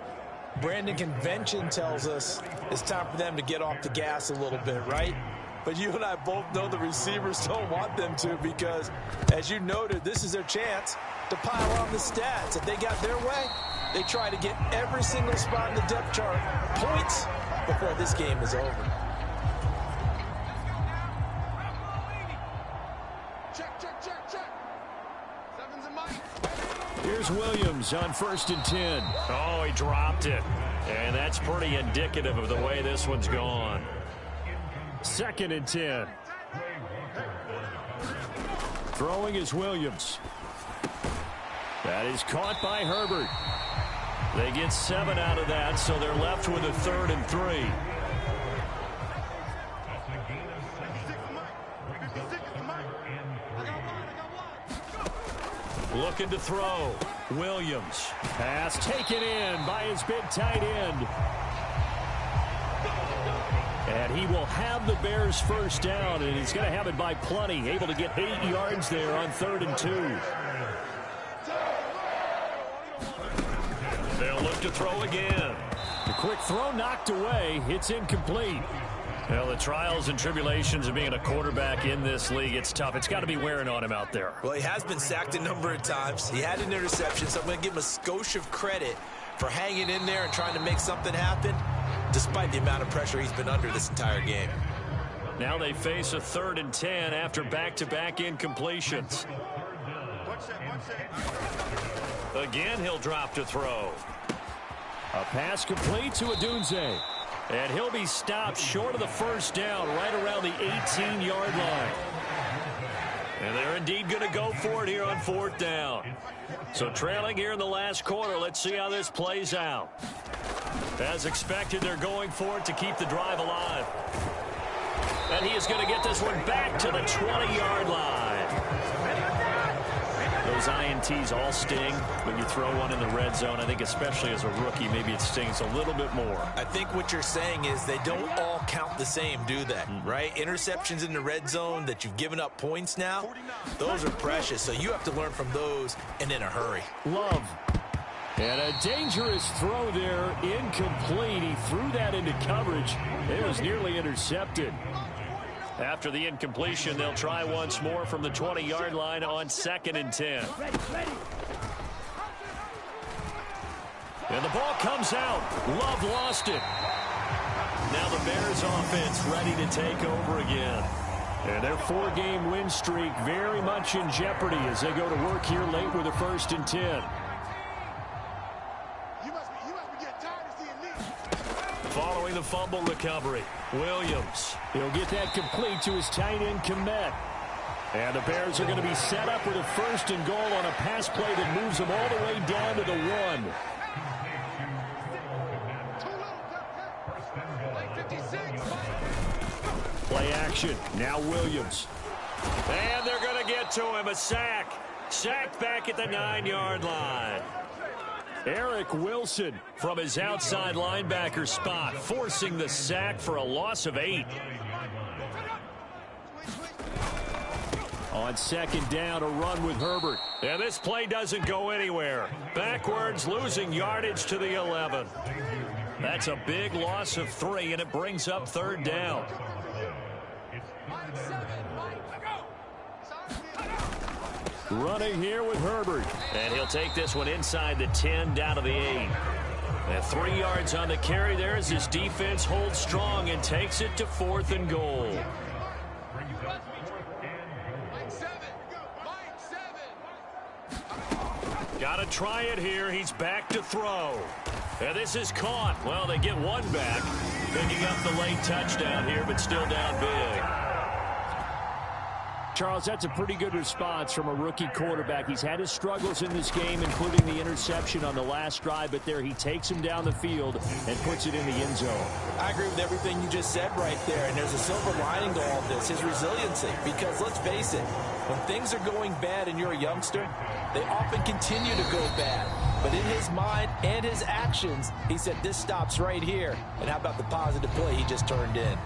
Brandon, convention tells us it's time for them to get off the gas a little bit, right? But you and I both know the receivers don't want them to because, as you noted, this is their chance to pile on the stats. If they got their way, they try to get every single spot in the depth chart points before this game is over. Here's Williams on 1st and 10. Oh, he dropped it. And that's pretty indicative of the way this one's gone. 2nd and 10. Throwing is Williams. That is caught by Herbert. They get 7 out of that, so they're left with a 3rd and 3. Looking to throw. Williams. Pass taken in by his big tight end. And he will have the Bears first down, and he's going to have it by plenty. Able to get 8 yards there on 3rd and 2. They'll look to throw again. The quick throw knocked away. It's incomplete. Well, the trials and tribulations of being a quarterback in this league, it's tough. It's got to be wearing on him out there. Well, he has been sacked a number of times. He had an interception, so I'm going to give him a skosh of credit for hanging in there and trying to make something happen, despite the amount of pressure he's been under this entire game. Now they face a 3rd and 10 after back-to-back incompletions. Again, he'll drop to throw. A pass complete to Odunze. And he'll be stopped short of the first down right around the 18-yard line. And they're indeed going to go for it here on 4th down. So trailing here in the last quarter, let's see how this plays out. As expected, they're going for it to keep the drive alive. And he is going to get this one back to the 20-yard line. Those INTs all sting when you throw one in the red zone. I think especially as a rookie, maybe it stings a little bit more. I think what you're saying is they don't all count the same, do they? Right? Interceptions in the red zone that you've given up points now, those are precious. So you have to learn from those and in a hurry. Love. And a dangerous throw there, incomplete. He threw that into coverage. It was nearly intercepted. After the incompletion, they'll try once more from the 20-yard line on 2nd and 10. And the ball comes out. Love lost it. Now the Bears offense ready to take over again. And their 4-game win streak very much in jeopardy as they go to work here late with a 1st and 10. You must be getting tired of seeing me. Following the fumble recovery, Williams. He'll get that complete to his tight end, Komet. And the Bears are going to be set up with a 1st and goal on a pass play that moves them all the way down to the 1. Play action. Now Williams. And they're going to get to him. A sack. Sacked back at the 9-yard line. Eric Wilson from his outside linebacker spot, forcing the sack for a loss of 8. On 2nd down, a run with Herbert. And this play doesn't go anywhere. Backwards, losing yardage to the 11. That's a big loss of 3, and it brings up 3rd down. Running here with Herbert. And he'll take this one inside the 10 down to the 8. And 3 yards on the carry there as his defense holds strong and takes it to 4th and goal. Got to try it here. He's back to throw. And this is caught. Well, they get one back. Picking up the late touchdown here, but still down big. Charles, that's a pretty good response from a rookie quarterback. He's had his struggles in this game, including the interception on the last drive, but there he takes him down the field and puts it in the end zone. I agree with everything you just said right there, and there's a silver lining to all of this, his resiliency. Because let's face it, when things are going bad and you're a youngster, they often continue to go bad. But in his mind and his actions, he said, this stops right here. And how about the positive play he just turned in?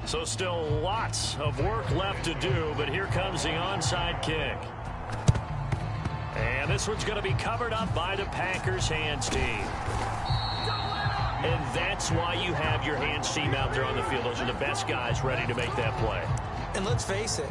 So still lots of work left to do, but here comes the onside kick. And this one's going to be covered up by the Packers hands team. And that's why you have your hands team out there on the field. Those are the best guys ready to make that play. And let's face it,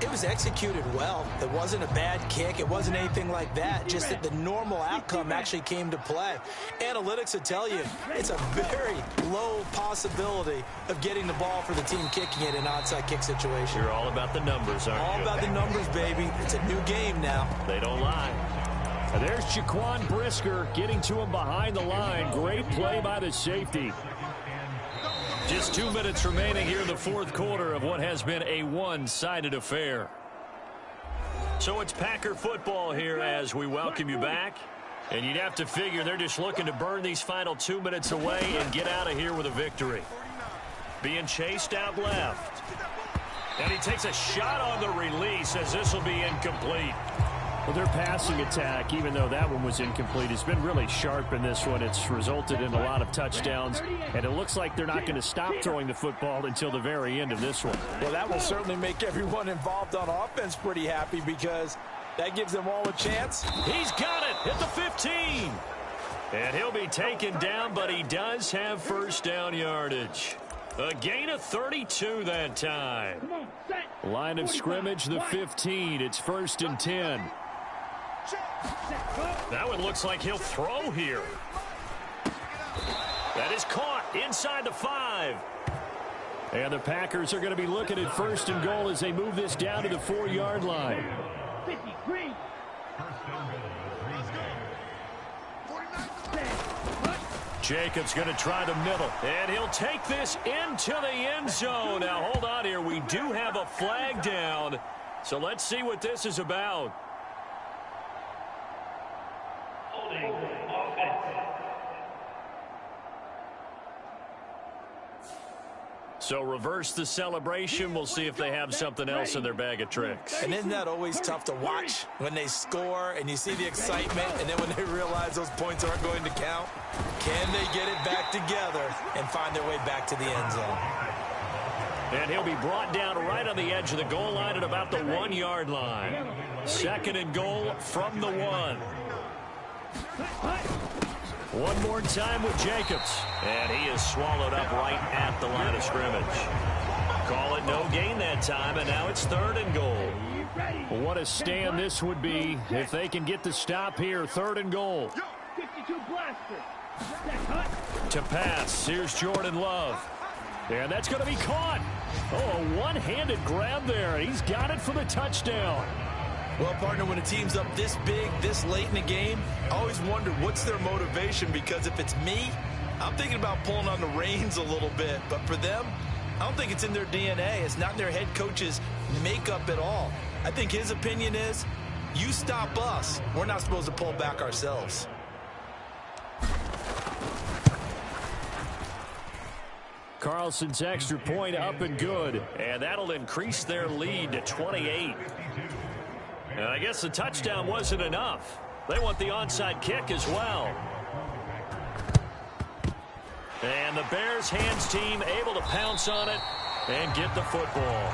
it was executed well. It wasn't a bad kick. It wasn't anything like that. Just that the normal outcome actually came to play. Analytics will tell you it's a very low possibility of getting the ball for the team kicking it in an onside kick situation. You're all about the numbers, aren't you? All about the numbers, baby. It's a new game now. They don't lie. And there's Jaquan Brisker getting to him behind the line. Great play by the safety. Just 2 minutes remaining here in the 4th quarter of what has been a one-sided affair. So it's Packer football here as we welcome you back. And you'd have to figure they're just looking to burn these final 2 minutes away and get out of here with a victory. Being chased out left. And he takes a shot on the release as this will be incomplete. Well, their passing attack, even though that one was incomplete, has been really sharp in this one. It's resulted in a lot of touchdowns, and it looks like they're not going to stop throwing the football until the very end of this one. Well, that will certainly make everyone involved on offense pretty happy because that gives them all a chance. He's got it at the 15. And he'll be taken down, but he does have 1st down yardage. A gain of 32 that time. Line of scrimmage, the 15. It's 1st and 10. That one looks like he'll throw here. That is caught inside the 5. And the Packers are going to be looking at 1st and goal as they move this down to the 4-yard line. 53. Jacobs going to try the middle, and he'll take this into the end zone. Now, hold on here. We do have a flag down, so let's see what this is about. So reverse the celebration. We'll see if they have something else in their bag of tricks. And isn't that always tough to watch when they score and you see the excitement and then when they realize those points aren't going to count? Can they get it back together and find their way back to the end zone? And he'll be brought down right on the edge of the goal line at about the 1-yard line. 2nd and goal from the 1. One more time with Jacobs. And he is swallowed up right at the line of scrimmage. Call it no gain that time, and now it's 3rd and goal. What a stand this would be if they can get the stop here. 3rd and goal. 52 blaster. To pass, here's Jordan Love. And that's going to be caught. Oh, a one-handed grab there. He's got it for the touchdown. Well, partner, when a team's up this big, this late in the game, I always wonder what's their motivation, because if it's me, I'm thinking about pulling on the reins a little bit. But for them, I don't think it's in their DNA. It's not in their head coach's makeup at all. I think his opinion is, you stop us, we're not supposed to pull back ourselves. Carlson's extra point up and good. And that'll increase their lead to 28. And I guess the touchdown wasn't enough. They want the onside kick as well. And the Bears hands team able to pounce on it and get the football.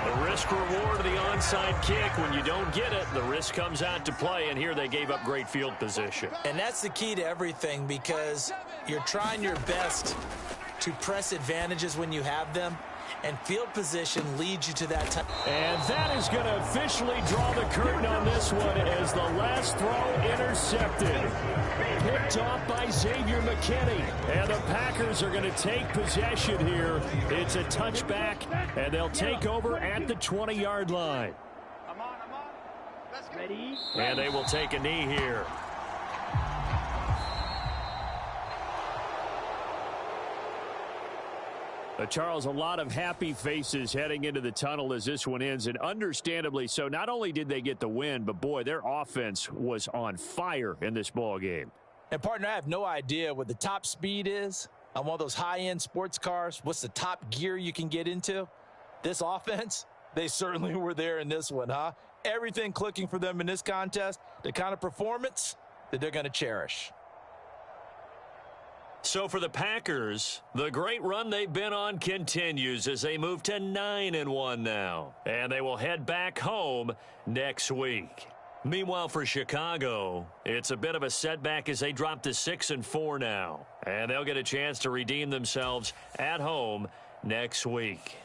The risk reward of the onside kick. When you don't get it, the risk comes out to play, and here they gave up great field position. And that's the key to everything, because you're trying your best to press advantages when you have them, and field position leads you to that time. And that is going to officially draw the curtain on this one as the last throw intercepted. Picked off by Xavier McKinney. And the Packers are going to take possession here. It's a touchback, and they'll take over at the 20-yard line. Ready? And they will take a knee here. Charles, a lot of happy faces heading into the tunnel as this one ends, and understandably so. Not only did they get the win, but, boy, their offense was on fire in this ball game. And, partner, I have no idea what the top speed is on one of those high-end sports cars. What's the top gear you can get into? This offense, they certainly were there in this one, huh? Everything clicking for them in this contest, the kind of performance that they're going to cherish. So for the Packers, the great run they've been on continues as they move to 9-1 now. And they will head back home next week. Meanwhile, for Chicago, it's a bit of a setback as they drop to 6-4 now. And they'll get a chance to redeem themselves at home next week.